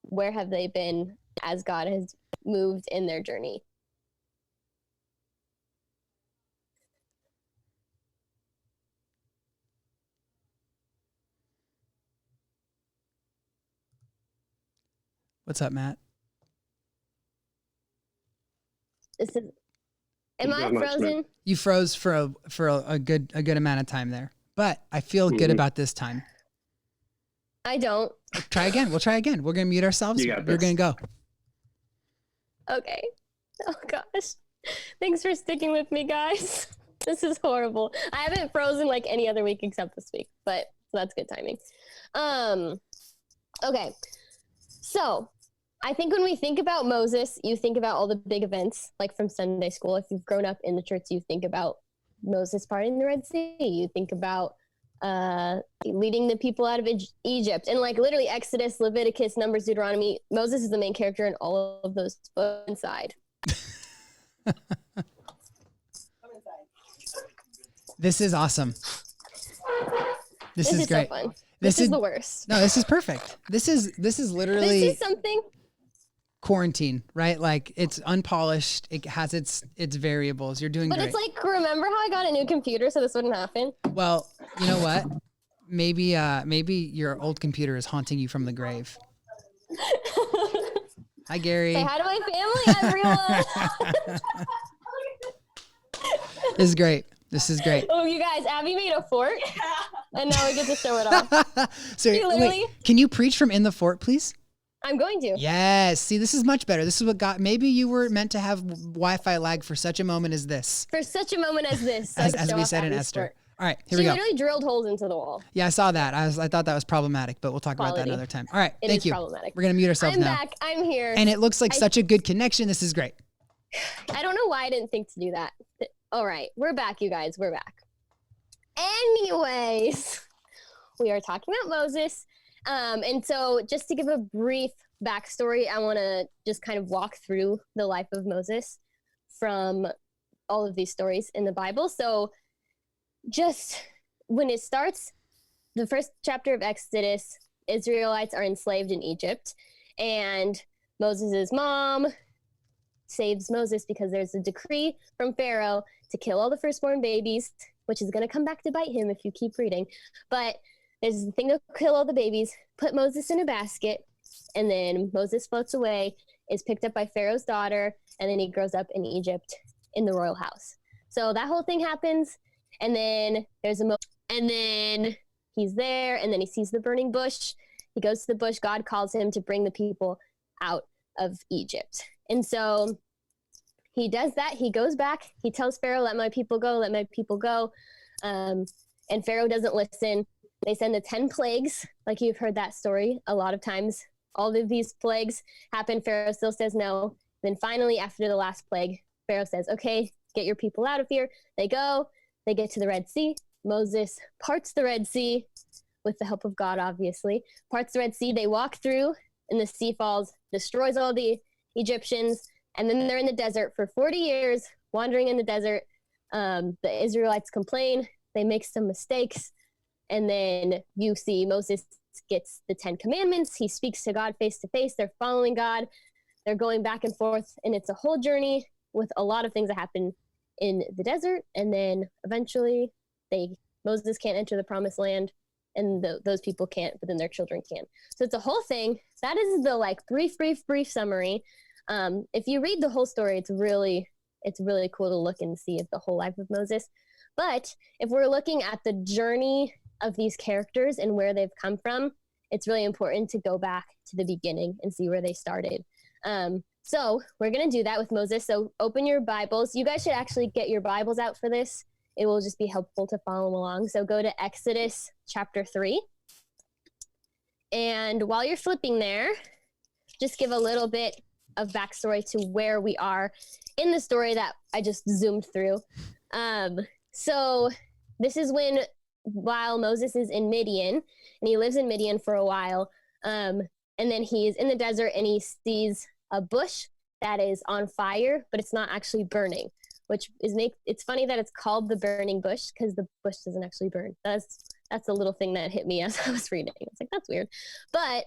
Speaker 3: Where have they been as God has moved in their journey?
Speaker 1: What's up, Matt?
Speaker 3: Am I frozen?
Speaker 1: You froze for a good amount of time there, but I feel good about this time.
Speaker 3: I don't.
Speaker 1: Try again. We'll try again. We're gonna mute ourselves. We're gonna go.
Speaker 3: Okay. Oh gosh. Thanks for sticking with me, guys. This is horrible. I haven't frozen like any other week except this week, but so that's good timing. Okay. So I think when we think about Moses, you think about all the big events, like from Sunday school. If you've grown up in the church, you think about Moses parting the Red Sea. You think about leading the people out of Egypt, and like literally Exodus, Leviticus, Numbers, Deuteronomy. Moses is the main character in all of those books inside.
Speaker 1: This is awesome. This is great.
Speaker 3: So fun. This is the worst.
Speaker 1: No, this is perfect. This is literally
Speaker 3: This is something.
Speaker 1: quarantine, right? Like it's unpolished. It has its variables. You're doing
Speaker 3: But
Speaker 1: great.
Speaker 3: it's like, remember how I got a new computer so this wouldn't happen?
Speaker 1: Well, you know what? Maybe your old computer is haunting you from the grave. Hi, Gary.
Speaker 3: Say hi to my family, everyone.
Speaker 1: This is great. This is great.
Speaker 3: Oh, you guys, Abby made a fort, and now we get to show it off.
Speaker 1: So
Speaker 3: You literally-
Speaker 1: wait, can you preach from in the fort, please?
Speaker 3: I'm going to.
Speaker 1: Yes. See, this is much better. This is what got. Maybe you were meant to have Wi-Fi lag for such a moment as this,
Speaker 3: For such a moment as this. so I can
Speaker 1: as
Speaker 3: show
Speaker 1: we
Speaker 3: off
Speaker 1: said in
Speaker 3: Abby's
Speaker 1: Esther.
Speaker 3: fort.
Speaker 1: All right, here
Speaker 3: She
Speaker 1: we go.
Speaker 3: literally drilled holes into the wall.
Speaker 1: Yeah, I saw that. I thought that was problematic, but we'll talk about that
Speaker 3: Quality.
Speaker 1: another time. All right,
Speaker 3: It
Speaker 1: thank
Speaker 3: is
Speaker 1: you.
Speaker 3: problematic.
Speaker 1: We're gonna mute ourselves
Speaker 3: I'm
Speaker 1: now.
Speaker 3: back. I'm here.
Speaker 1: And it looks like such a good connection. This is great.
Speaker 3: I don't know why I didn't think to do that. All right, we're back, you guys. We're back. Anyways, we are talking about Moses, And so just to give a brief backstory, I want to just kind of walk through the life of Moses from all of these stories in the Bible. So just when it starts, the first chapter of Exodus, Israelites are enslaved in Egypt, and Moses' mom saves Moses because there's a decree from Pharaoh to kill all the firstborn babies, which is going to come back to bite him if you keep reading. But there's the thing to kill all the babies, put Moses in a basket, and then Moses floats away, is picked up by Pharaoh's daughter, and then he grows up in Egypt in the royal house. So that whole thing happens, and then and then he's there, and then he sees the burning bush. He goes to the bush. God calls him to bring the people out of Egypt. And so he does that. He goes back. He tells Pharaoh, let my people go, let my people go. And Pharaoh doesn't listen. They send the 10 plagues, like you've heard that story a lot of times. All of these plagues happen. Pharaoh still says no. Then finally, after the last plague, Pharaoh says, okay, get your people out of here. They go. They get to the Red Sea. Moses parts the Red Sea with the help of God, obviously. Parts the Red Sea. They walk through, and the sea falls, destroys all the Egyptians, and then they're in the desert for 40 years, wandering in the desert. The Israelites complain. They make some mistakes. And then you see Moses gets the 10 commandments. He speaks to God face to face. They're following God. They're going back and forth. And it's a whole journey with a lot of things that happen in the desert. And then eventually Moses can't enter the promised land, and those people can't, but then their children can. So it's a whole thing. That is the like brief summary. If you read the whole story, it's really cool to look and see the whole life of Moses. But if we're looking at the journey of these characters and where they've come from, it's really important to go back to the beginning and see where they started. So we're going to do that with Moses. So open your Bibles. You guys should actually get your Bibles out for this. It will just be helpful to follow along. So go to Exodus chapter 3. And while you're flipping there, just give a little bit of backstory to where we are in the story that I just zoomed through. So this is while Moses is in Midian, and he lives in Midian for a while. And then he's in the desert, and he sees a bush that is on fire, but it's not actually burning, which it's funny that it's called the burning bush, because the bush doesn't actually burn. That's a little thing that hit me as I was reading. It's like, that's weird. But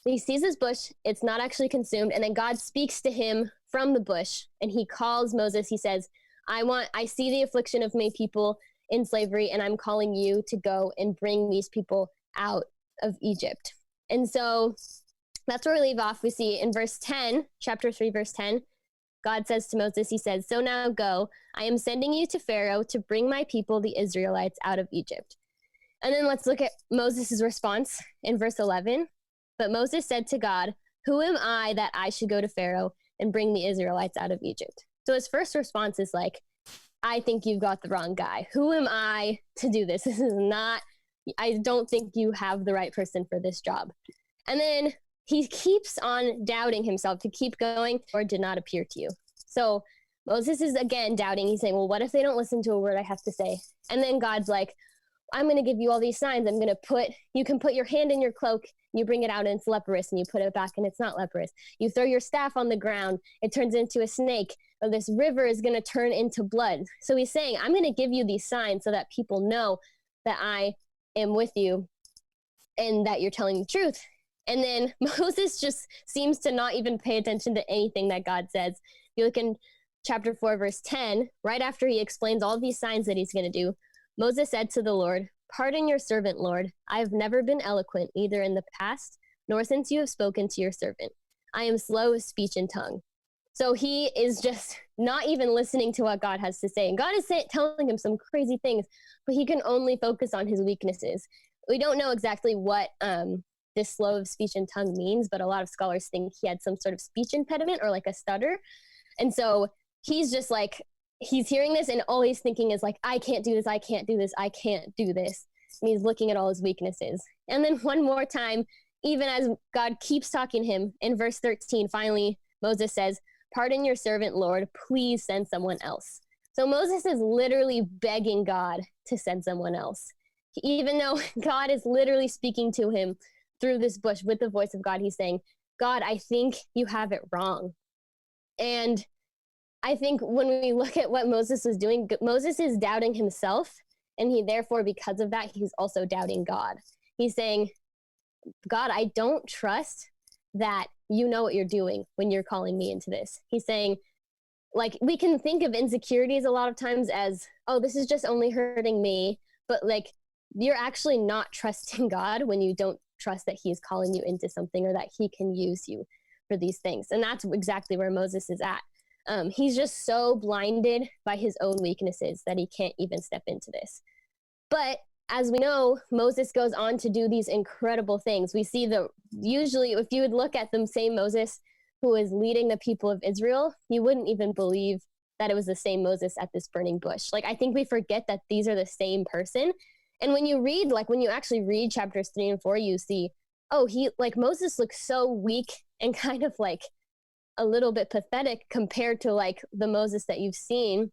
Speaker 3: he sees this bush, it's not actually consumed, and then God speaks to him from the bush, and he calls Moses. He says, I see the affliction of my people in slavery, and I'm calling you to go and bring these people out of Egypt. And so that's where we leave off. We see in verse 10, chapter 3, verse 10, God says to Moses, he says, so now go, I am sending you to Pharaoh to bring my people, the Israelites, out of Egypt. And then let's look at Moses' response in verse 11. But Moses said to God, who am I that I should go to Pharaoh and bring the Israelites out of Egypt? So his first response is like, I think you've got the wrong guy. Who am I to do this? I don't think you have the right person for this job. And then he keeps on doubting himself to keep going, or did not appear to you. So Moses is again doubting. He's saying, well, what if they don't listen to a word I have to say? And then God's like, I'm going to give you all these signs. You can put your hand in your cloak, you bring it out and it's leprous, and you put it back and it's not leprous. You throw your staff on the ground, it turns into a snake, or this river is going to turn into blood. So he's saying, I'm going to give you these signs so that people know that I am with you and that you're telling the truth. And then Moses just seems to not even pay attention to anything that God says. If you look in chapter 4, verse 10, right after he explains all these signs that he's going to do, Moses said to the Lord, pardon your servant, Lord. I have never been eloquent, either in the past, nor since you have spoken to your servant. I am slow of speech and tongue. So he is just not even listening to what God has to say. And God is telling him some crazy things, but he can only focus on his weaknesses. We don't know exactly what this slow of speech and tongue means, but a lot of scholars think he had some sort of speech impediment or like a stutter. And so he's just like, he's hearing this and all he's thinking is like, I can't do this, I can't do this, I can't do this. And he's looking at all his weaknesses. And then one more time, even as God keeps talking to him, in verse 13, finally, Moses says, pardon your servant, Lord, please send someone else. So Moses is literally begging God to send someone else. Even though God is literally speaking to him through this bush with the voice of God, he's saying, God, I think you have it wrong. And I think when we look at what Moses was doing, Moses is doubting himself. And he, therefore, because of that, he's also doubting God. He's saying, God, I don't trust that you know what you're doing when you're calling me into this. He's saying, like, we can think of insecurities a lot of times as, oh, this is just only hurting me. But like, you're actually not trusting God when you don't trust that he's calling you into something or that he can use you for these things. And that's exactly where Moses is at. He's just so blinded by his own weaknesses that he can't even step into this. But as we know, Moses goes on to do these incredible things. We see usually, if you would look at the same Moses who is leading the people of Israel, you wouldn't even believe that it was the same Moses at this burning bush. Like, I think we forget that these are the same person. And when you read, like, when you actually read chapters 3 and 4, you see, oh, Moses looks so weak and kind of like a little bit pathetic compared to like the Moses that you've seen.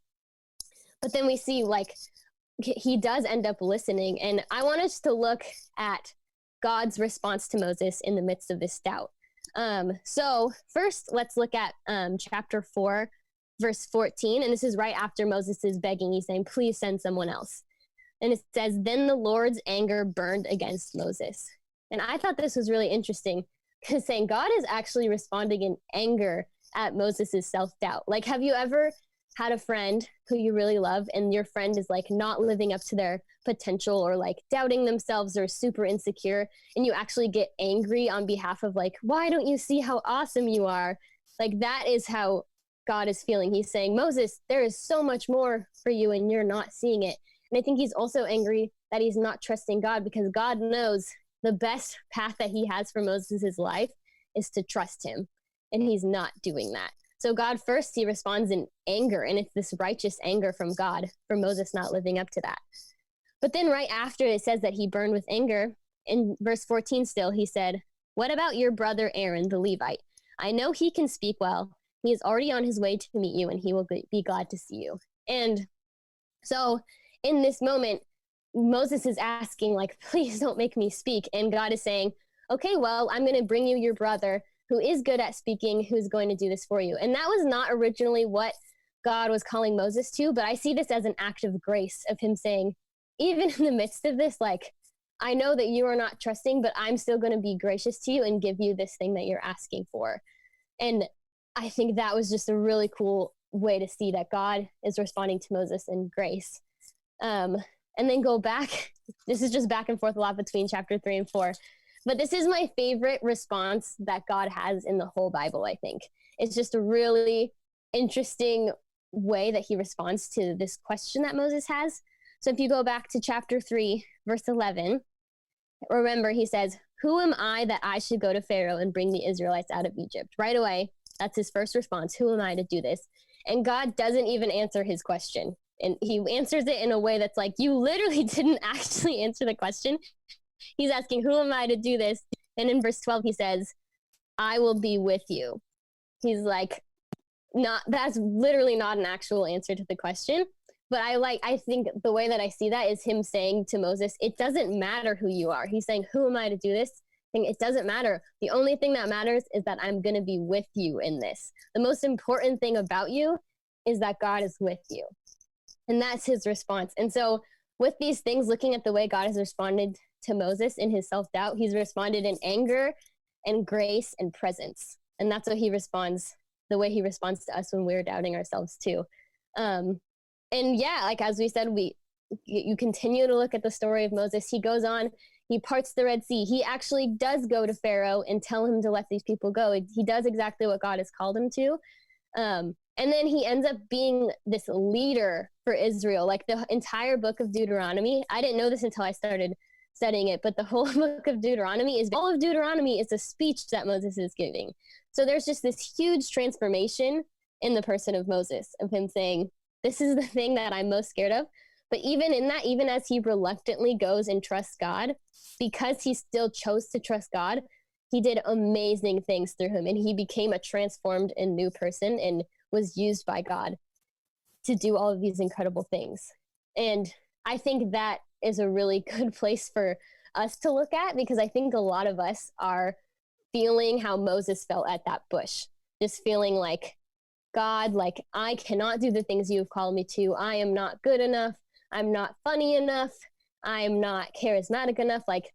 Speaker 3: But then we see like he does end up listening. And I want us to look at God's response to Moses in the midst of this doubt. So first, let's look at chapter 4, verse 14. And this is right after Moses is begging. He's saying, please send someone else. And it says, then the Lord's anger burned against Moses. And I thought this was really interesting because saying God is actually responding in anger at Moses's self-doubt. Like, have you ever had a friend who you really love and your friend is like not living up to their potential or like doubting themselves or super insecure, and you actually get angry on behalf of like, why don't you see how awesome you are? Like, that is how God is feeling. He's saying, Moses, there is so much more for you and you're not seeing it. And I think he's also angry that he's not trusting God because God knows the best path that he has for Moses' life is to trust him. And he's not doing that. So God first, he responds in anger. And it's this righteous anger from God for Moses not living up to that. But then right after it says that he burned with anger, in verse 14 still, he said, what about your brother Aaron, the Levite? I know he can speak well. He is already on his way to meet you and he will be glad to see you. And so in this moment, Moses is asking, like, please don't make me speak. And God is saying, okay, well, I'm going to bring you your brother who is good at speaking, who's going to do this for you. And that was not originally what God was calling Moses to, but I see this as an act of grace of him saying, even in the midst of this, like, I know that you are not trusting, but I'm still going to be gracious to you and give you this thing that you're asking for. And I think that was just a really cool way to see that God is responding to Moses in grace. And then go back. This is just back and forth a lot between chapter 3 and 4. But this is my favorite response that God has in the whole Bible, I think. It's just a really interesting way that he responds to this question that Moses has. So if you go back to chapter 3, verse 11, remember he says, who am I that I should go to Pharaoh and bring the Israelites out of Egypt? Right away, that's his first response. Who am I to do this? And God doesn't even answer his question. And he answers it in a way that's like, you literally didn't actually answer the question. He's asking, who am I to do this? And in verse 12, he says, I will be with you. He's like, that's literally not an actual answer to the question. But I think the way that I see that is him saying to Moses, it doesn't matter who you are. He's saying, who am I to do this? It doesn't matter. The only thing that matters is that I'm going to be with you in this. The most important thing about you is that God is with you. And that's his response. And so with these things, looking at the way God has responded to Moses in his self-doubt, he's responded in anger and grace and presence. And that's what he responds, the way he responds to us when we're doubting ourselves too. And yeah, like as we said, you continue to look at the story of Moses. He goes on, he parts the Red Sea. He actually does go to Pharaoh and tell him to let these people go. He does exactly what God has called him to. And then he ends up being this leader for Israel. Like the entire book of Deuteronomy, I didn't know this until I started studying it, but the whole book of Deuteronomy is a speech that Moses is giving. So there's just this huge transformation in the person of Moses, of him saying, this is the thing that I'm most scared of. But even in that, even as he reluctantly goes and trusts God, because he still chose to trust God, he did amazing things through him. And he became a transformed and new person and was used by God to do all of these incredible things. And I think that is a really good place for us to look at, because I think a lot of us are feeling how Moses felt at that bush, just feeling like, God, like, I cannot do the things you've called me to. I am not good enough. I'm not funny enough. I'm not charismatic enough. Like,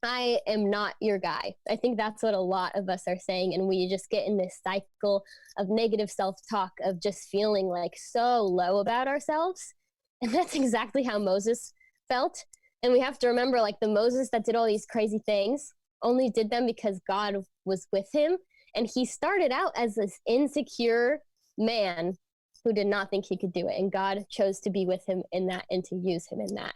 Speaker 3: I am not your guy. I think that's what a lot of us are saying. And we just get in this cycle of negative self-talk, of just feeling like so low about ourselves. And that's exactly how Moses felt. And we have to remember, like, the Moses that did all these crazy things only did them because God was with him. And he started out as this insecure man who did not think he could do it. And God chose to be with him in that and to use him in that.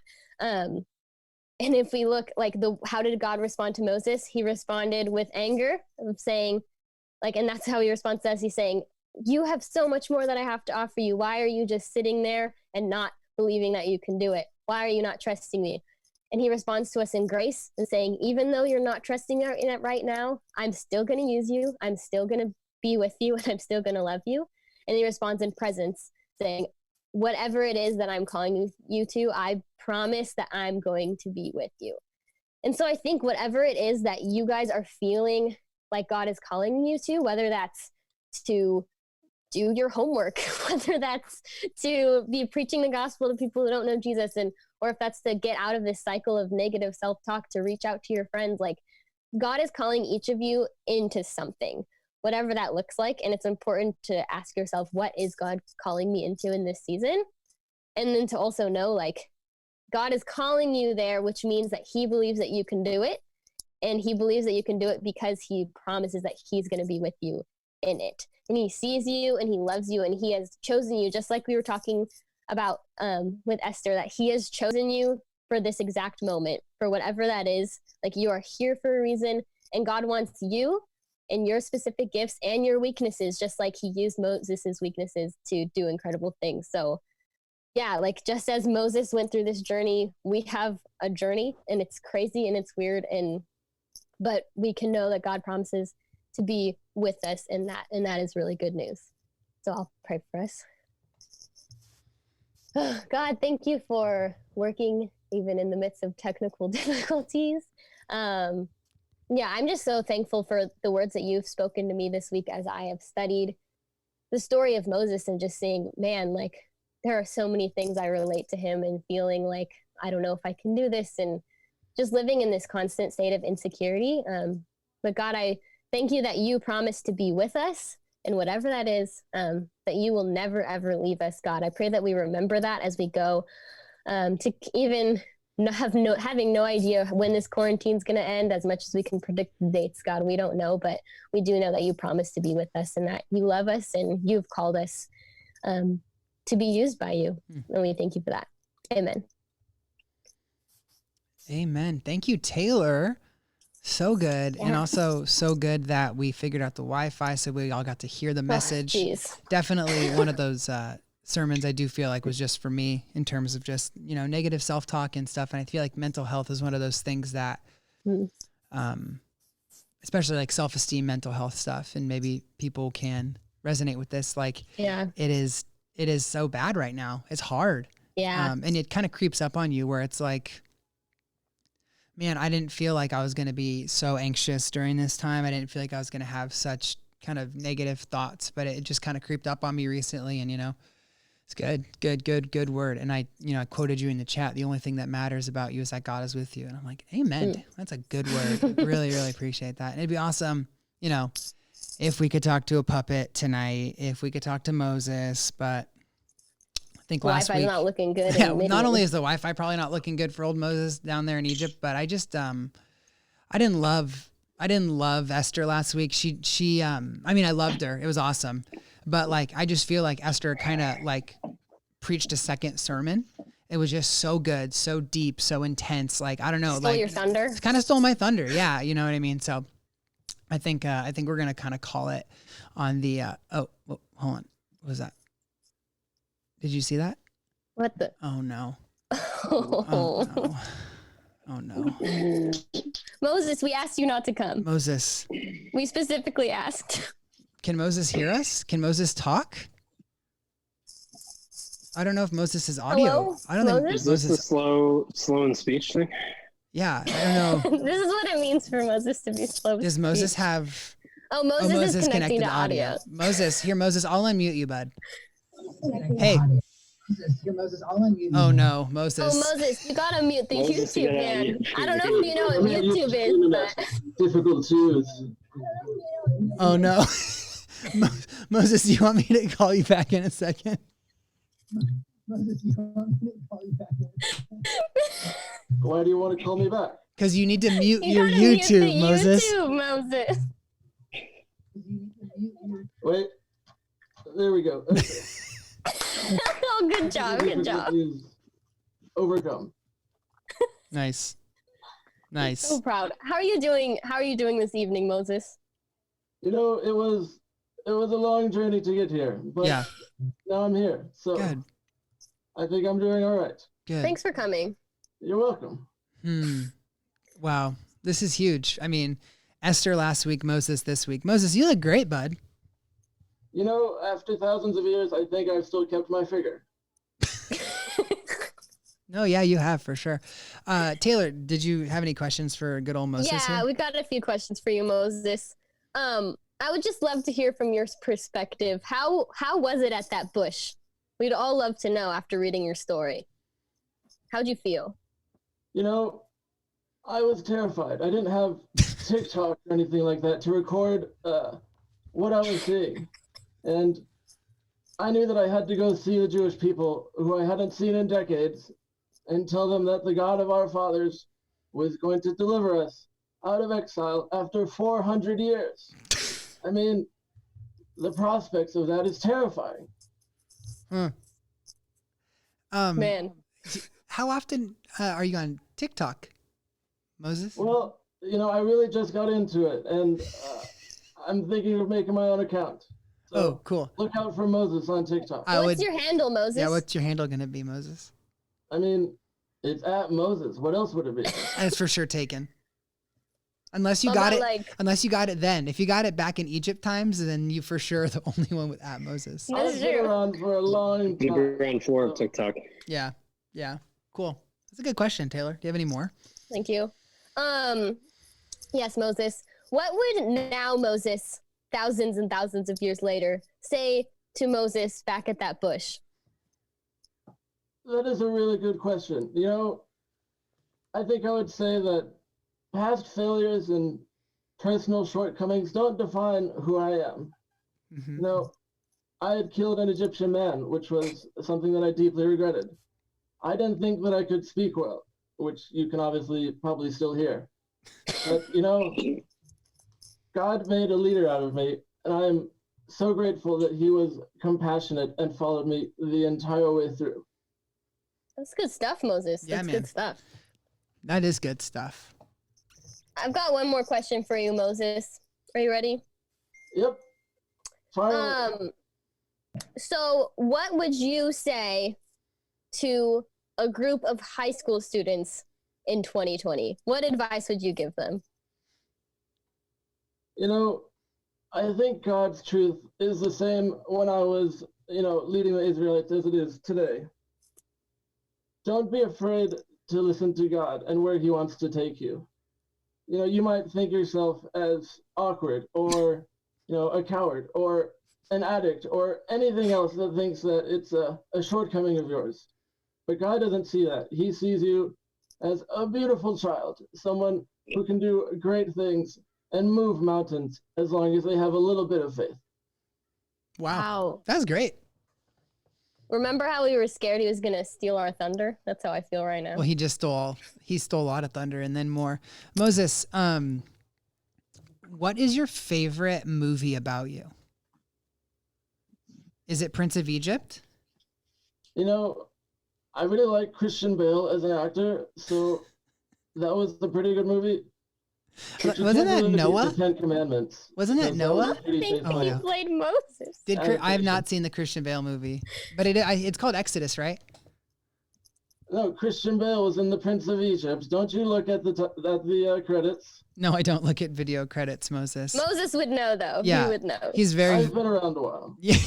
Speaker 3: And if we look, like, how did God respond to Moses? He responded with anger, of saying, like, and that's how he responds to us. He's saying, you have so much more that I have to offer you. Why are you just sitting there and not believing that you can do it? Why are you not trusting me? And he responds to us in grace and saying, even though you're not trusting in it right now, I'm still going to use you. I'm still going to be with you, and I'm still going to love you. And he responds in presence, saying, whatever it is that I'm calling you to, I promise that I'm going to be with you. And so I think whatever it is that you guys are feeling like God is calling you to, whether that's to do your homework, whether that's to be preaching the gospel to people who don't know Jesus, or if that's to get out of this cycle of negative self-talk, to reach out to your friends, like, God is calling each of you into something, whatever that looks like. And it's important to ask yourself, what is God calling me into in this season? And then to also know, like, God is calling you there, which means that he believes that you can do it. And he believes that you can do it because he promises that he's going to be with you in it. And he sees you and he loves you, and he has chosen you, just like we were talking about with Esther, that he has chosen you for this exact moment, for whatever that is. Like, you are here for a reason, and God wants you and your specific gifts and your weaknesses, just like he used Moses's weaknesses to do incredible things. So yeah, like, just as Moses went through this journey, we have a journey, and it's crazy and it's weird, but we can know that God promises to be with us in that, and that is really good news. So I'll pray for us. God, thank you for working even in the midst of technical difficulties. I'm just so thankful for the words that you've spoken to me this week as I have studied the story of Moses, and just seeing, man, like, there are so many things I relate to him, and feeling like, I don't know if I can do this, and just living in this constant state of insecurity. But God, I thank you that you promise to be with us, and whatever that is, that you will never, ever leave us, God. I pray that we remember that as we go, to even having no idea when this quarantine's going to end. As much as we can predict the dates, God, we don't know, but we do know that you promise to be with us, and that you love us, and you've called us to be used by you. And we thank you for that. Amen.
Speaker 1: Amen. Thank you, Taylor. So good.
Speaker 3: Yeah.
Speaker 1: And also so good that we figured out the Wi-Fi, so we all got to hear the message. Definitely one of those sermons I do feel like was just for me, in terms of just, negative self-talk and stuff. And I feel like mental health is one of those things that, especially like self-esteem, mental health stuff, and maybe people can resonate with this. Like, it is so bad right now. It's hard.
Speaker 3: Yeah.
Speaker 1: And it kind of creeps up on you, where it's like, man, I didn't feel like I was going to be so anxious during this time. I didn't feel like I was going to have such kind of negative thoughts, but it just kind of creeped up on me recently. And, it's good word. And I quoted you in the chat. The only thing that matters about you is that God is with you. And I'm like, amen. That's a good word. Really, really appreciate that. And it'd be awesome, if we could talk to a puppet tonight, if we could talk to Moses, but I think last week,
Speaker 3: not looking good.
Speaker 1: Yeah, not only is the Wi-Fi probably not looking good for old Moses down there in Egypt, but I just, I didn't love Esther last week. I loved her. It was awesome. But like, I just feel like Esther kind of like preached a second sermon. It was just so good, so deep, so intense. Like, I don't know,
Speaker 3: stole your thunder.
Speaker 1: It kind of stole my thunder. Yeah. You know what I mean? So I think we're going to kind of call it on the, hold on. What was that? Did you see that?
Speaker 3: What the?
Speaker 1: Oh no. Oh no. Oh no.
Speaker 3: Moses, we asked you not to come.
Speaker 1: Moses.
Speaker 3: We specifically asked.
Speaker 1: Can Moses hear us? Can Moses talk? I don't know if Moses is audio.
Speaker 3: Hello?
Speaker 1: I don't think
Speaker 2: Is this the slow in speech thing?
Speaker 1: Yeah, I don't know.
Speaker 3: This is what it means for Moses to be slow. to
Speaker 1: Does Moses
Speaker 3: speak.
Speaker 1: have?
Speaker 3: Oh, Moses is connecting to audio.
Speaker 1: Moses, Moses, I'll unmute you, bud. Hey. Oh no, Moses.
Speaker 3: Oh, Moses, you gotta mute the
Speaker 2: Moses, you
Speaker 3: YouTube,
Speaker 2: gotta
Speaker 3: man.
Speaker 2: unmute.
Speaker 3: I don't know if you know what YouTube is, but
Speaker 11: Difficult too.
Speaker 1: Oh no. Moses, do you want me to call you back in a second?
Speaker 11: Why do you want to call me back?
Speaker 1: Because you need to mute
Speaker 3: you
Speaker 1: your
Speaker 3: gotta mute
Speaker 1: YouTube,
Speaker 3: the
Speaker 1: Moses.
Speaker 3: YouTube, Moses.
Speaker 11: Wait. There we go. Okay.
Speaker 3: Oh, good job, good job.
Speaker 11: Difficulties overcome.
Speaker 1: Nice. Nice.
Speaker 3: So proud. How are you doing? How are you doing this evening, Moses?
Speaker 11: You know, it was a long journey to get here, but
Speaker 1: Yeah.
Speaker 11: now I'm here. So
Speaker 1: Good.
Speaker 11: I think I'm doing all right.
Speaker 1: Good.
Speaker 3: Thanks for coming.
Speaker 11: You're welcome.
Speaker 1: Wow. This is huge. I mean, Esther last week, Moses this week. Moses, you look great, bud.
Speaker 11: You know, after thousands of years, I think I've still kept my figure.
Speaker 1: No, yeah, you have for sure. Taylor, did you have any questions for good old Moses
Speaker 3: Yeah,
Speaker 1: here?
Speaker 3: we got a few questions for you, Moses. I would just love to hear from your perspective. How was it at that bush? We'd all love to know after reading your story. How'd you feel?
Speaker 11: You know, I was terrified. I didn't have TikTok or anything like that to record what I was seeing. And I knew that I had to go see the Jewish people who I hadn't seen in decades and tell them that the God of our fathers was going to deliver us out of exile after 400 years. I mean, the prospects of that is terrifying.
Speaker 3: Man.
Speaker 1: How often are you on TikTok, Moses?
Speaker 11: Well, you know, I really just got into it, and I'm thinking of making my own account. So
Speaker 1: Oh, cool.
Speaker 11: look out for Moses on TikTok.
Speaker 3: What's your handle, Moses?
Speaker 1: Yeah, what's your handle going to be, Moses?
Speaker 11: I mean, it's at Moses. What else would it be?
Speaker 1: And it's for sure taken. Unless you
Speaker 3: What
Speaker 1: got
Speaker 3: about,
Speaker 1: it,
Speaker 3: like-
Speaker 1: unless you got it then. If you got it back in Egypt times, then you for sure are the only one with at Moses.
Speaker 11: I've been around for a long
Speaker 2: You
Speaker 11: time.
Speaker 2: ran 4 of TikTok.
Speaker 1: Yeah, yeah, cool. That's a good question, Taylor. Do you have any more?
Speaker 3: Thank you. Yes, Moses. What would now Moses, thousands and thousands of years later, say to Moses back at that bush?
Speaker 11: That is a really good question. You know, I think I would say that past failures and personal shortcomings don't define who I am. You know, I had killed an Egyptian man, which was something that I deeply regretted. I didn't think that I could speak well, which you can obviously probably still hear. But, you know, God made a leader out of me, and I am so grateful that he was compassionate and followed me the entire way through.
Speaker 3: That's good stuff, Moses.
Speaker 1: Yeah,
Speaker 3: That's
Speaker 1: man.
Speaker 3: good stuff.
Speaker 1: That is good stuff.
Speaker 3: I've got one more question for you, Moses. Are you ready?
Speaker 11: Yep. Fire.
Speaker 3: So what would you say to a group of high school students in 2020? What advice would you give them?
Speaker 11: You know, I think God's truth is the same when I was, you know, leading the Israelites as it is today. Don't be afraid to listen to God and where he wants to take you. You know, you might think yourself as awkward or, you know, a coward or an addict or anything else that thinks that it's a shortcoming of yours. But God doesn't see that. He sees you as a beautiful child, someone who can do great things and move mountains as long as they have a little bit of faith.
Speaker 1: Wow. That's great.
Speaker 3: Remember how we were scared he was going to steal our thunder? That's how I feel right now.
Speaker 1: Well, he stole a lot of thunder and then more. Moses, what is your favorite movie about you? Is it Prince of Egypt?
Speaker 11: You know, I really like Christian Bale as an actor, so that was a pretty good movie. But you
Speaker 1: Wasn't
Speaker 11: can't
Speaker 1: that
Speaker 11: really beat
Speaker 1: Noah?
Speaker 11: The Ten Commandments.
Speaker 1: Wasn't that
Speaker 11: because
Speaker 1: Noah?
Speaker 11: was pretty
Speaker 3: I think
Speaker 11: famous.
Speaker 3: he played Moses.
Speaker 1: I have not seen the Christian Bale movie, but it's called Exodus, right?
Speaker 11: No, Christian Bale was in The Prince of Egypt. Don't you look at the credits?
Speaker 1: No, I don't look at video credits, Moses.
Speaker 3: Moses would know, though.
Speaker 1: Yeah,
Speaker 3: He would know.
Speaker 1: He's very.
Speaker 11: I've been around a while.
Speaker 1: Yeah.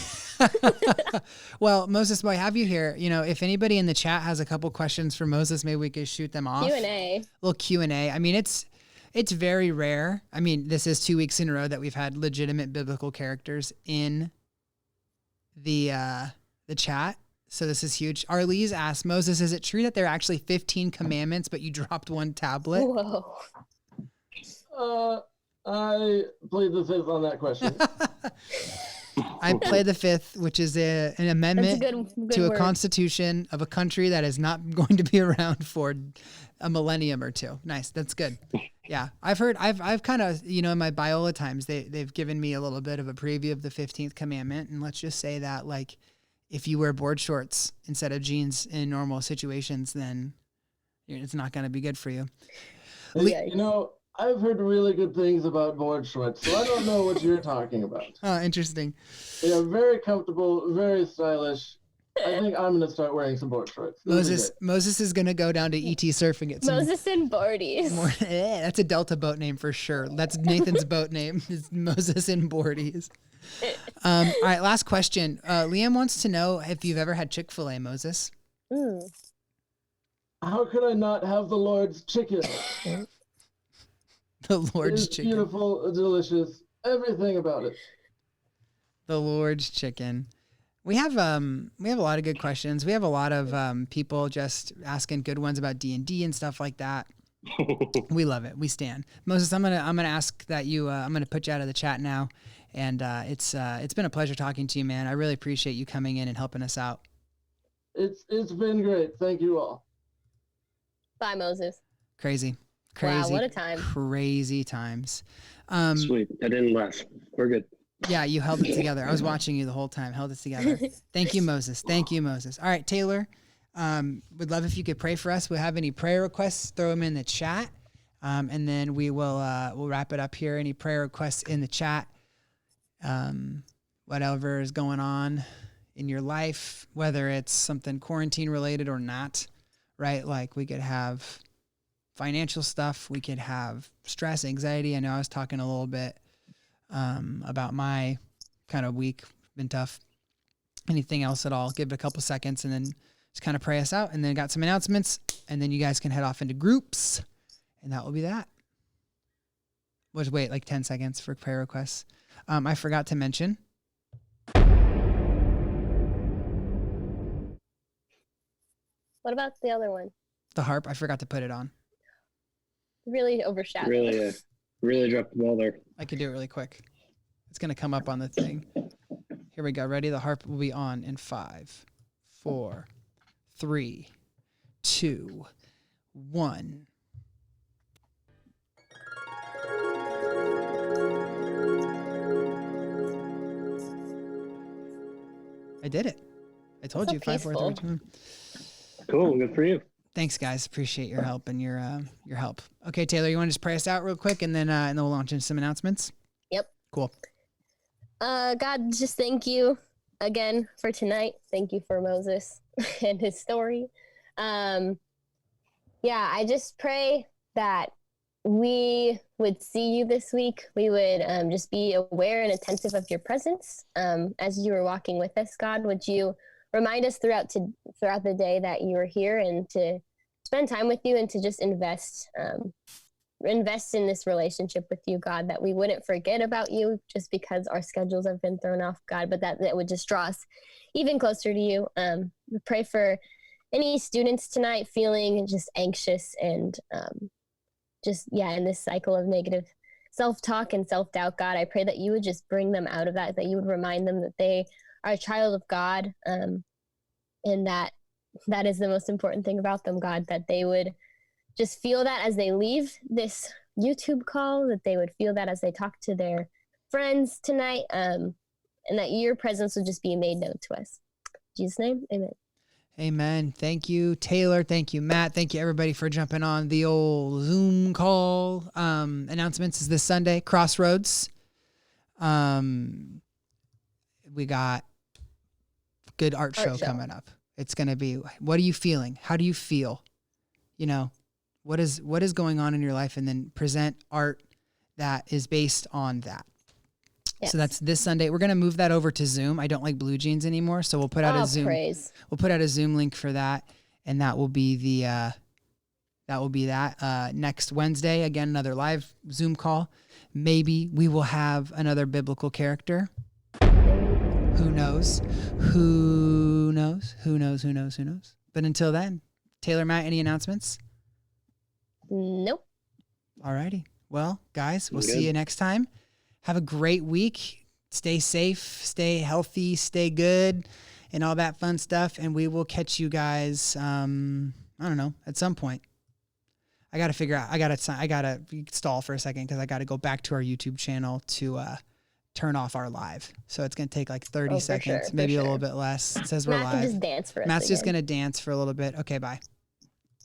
Speaker 1: Well, Moses, boy, have you here? You know, if anybody in the chat has a couple questions for Moses, maybe we could shoot them off.
Speaker 3: Q&A.
Speaker 1: Little Q&A. I mean, it's very rare. I mean, this is 2 weeks in a row that we've had legitimate biblical characters in the chat. So this is huge. Arlise asked, Moses, is it true that there are actually 15 commandments, but you dropped one tablet?
Speaker 3: Whoa.
Speaker 11: I played the fifth on that question.
Speaker 1: I play the fifth, which is an amendment
Speaker 3: good
Speaker 1: to a
Speaker 3: word.
Speaker 1: constitution of a country that is not going to be around for a millennium or two. Nice. That's good. Yeah. I've kind of, you know, in my Biola times, they've given me a little bit of a preview of the 15th commandment. And let's just say that, like, if you wear board shorts instead of jeans in normal situations, then it's not going to be good for you.
Speaker 11: You know, I've heard really good things about board shorts, so I don't know what you're talking about.
Speaker 1: Oh, interesting.
Speaker 11: They are very comfortable, very stylish. I think I'm going to start wearing some board shorts.
Speaker 1: Moses is going to go down to ET Surf and get some.
Speaker 3: Moses and Boardies.
Speaker 1: That's a Delta boat name for sure. That's Nathan's boat name. Is Moses and Boardies. All right, last question. Liam wants to know if you've ever had Chick-fil-A, Moses.
Speaker 11: How could I not have the Lord's chicken?
Speaker 1: The Lord's
Speaker 11: It's
Speaker 1: chicken.
Speaker 11: beautiful, delicious, everything about it.
Speaker 1: The Lord's chicken. We have a lot of good questions. We have a lot of people just asking good ones about D&D and stuff like that. We love it. We stand. Moses, I'm gonna ask that you. I'm gonna put you out of the chat now, and it's been a pleasure talking to you, man. I really appreciate you coming in and helping us out.
Speaker 11: It's been great. Thank you all.
Speaker 3: Bye, Moses.
Speaker 1: Crazy.
Speaker 3: Wow, what a time.
Speaker 1: Crazy times.
Speaker 2: Sweet. I didn't laugh. We're good.
Speaker 1: Yeah, you held it together. I was watching you the whole time. Held it together. Thank you, Moses. Thank you, Moses. All right, Taylor. Would love if you could pray for us. We'll have any prayer requests, throw them in the chat, and then we'll wrap it up here. Any prayer requests in the chat, whatever is going on in your life, whether it's something quarantine related or not, right? Like we could have financial stuff, we could have stress, anxiety. I know I was talking a little bit about my kind of week, been tough. Anything else at all? Give it a couple seconds and then just kind of pray us out, and then got some announcements, and then you guys can head off into groups, and that will be that. We'll just wait like 10 seconds for prayer requests. I forgot to mention.
Speaker 3: What about the other one?
Speaker 1: The harp. I forgot to put it on.
Speaker 3: Really overshadowed.
Speaker 2: Really dropped the ball there.
Speaker 1: I could do it really quick. It's going to come up on the thing. Here we go. Ready? The harp will be on in 5, 4, 3, 2, 1. I did it. I told
Speaker 3: So
Speaker 1: you. 5, 4, 3, 2, 1.
Speaker 2: Cool. Good for you.
Speaker 1: Thanks, guys. Appreciate your help and your help. Okay, Taylor, you want to just pray us out real quick, and then we'll launch into some announcements.
Speaker 3: Yep.
Speaker 1: Cool.
Speaker 3: God, just thank you again for tonight. Thank you for Moses and his story. I just pray that we would see you this week. We would just be aware and attentive of your presence as you were walking with us. God, would you remind us throughout the day that you are here, and to spend time with you, and to just invest in this relationship with you, God, that we wouldn't forget about you just because our schedules have been thrown off, God, but that would just draw us even closer to you. We pray for any students tonight feeling just anxious and in this cycle of negative self-talk and self-doubt. God, I pray that you would just bring them out of that you would remind them that they are a child of God, and that is the most important thing about them, God, that they would just feel that as they leave this YouTube call, that they would feel that as they talk to their friends tonight, and that your presence would just be made known to us. In Jesus' name, amen.
Speaker 1: Amen. Thank you, Taylor. Thank you, Matt. Thank you, everybody, for jumping on the old Zoom call. Announcements is this Sunday, Crossroads. We got good art show coming up. It's going to be, what are you feeling? How do you feel? You know, what is going on in your life, and then present art that is based on that.
Speaker 3: Yes.
Speaker 1: So that's this Sunday. We're going to move that over to Zoom. I don't like Blue Jeans anymore. So we'll put out a Zoom.
Speaker 3: Praise.
Speaker 1: We'll put out a Zoom link for that. And that will be next Wednesday. Again, another live Zoom call. Maybe we will have another biblical character. Who knows? Who knows? Who knows? Who knows? Who knows? But until then, Taylor, Matt, any announcements?
Speaker 3: Nope.
Speaker 1: All righty. Well, guys, we'll
Speaker 2: Good.
Speaker 1: see you next time. Have a great week. Stay safe, stay healthy, stay good, and all that fun stuff. And we will catch you guys, I don't know, at some point. I got to figure out, I got to stall for a second because I got to go back to our YouTube channel to turn off our live. So it's going to take like 30 seconds, maybe a little bit less. It says we're
Speaker 3: Matt can
Speaker 1: live.
Speaker 3: just dance for us
Speaker 1: Matt's just
Speaker 3: again.
Speaker 1: going to dance for a little bit. Okay, bye.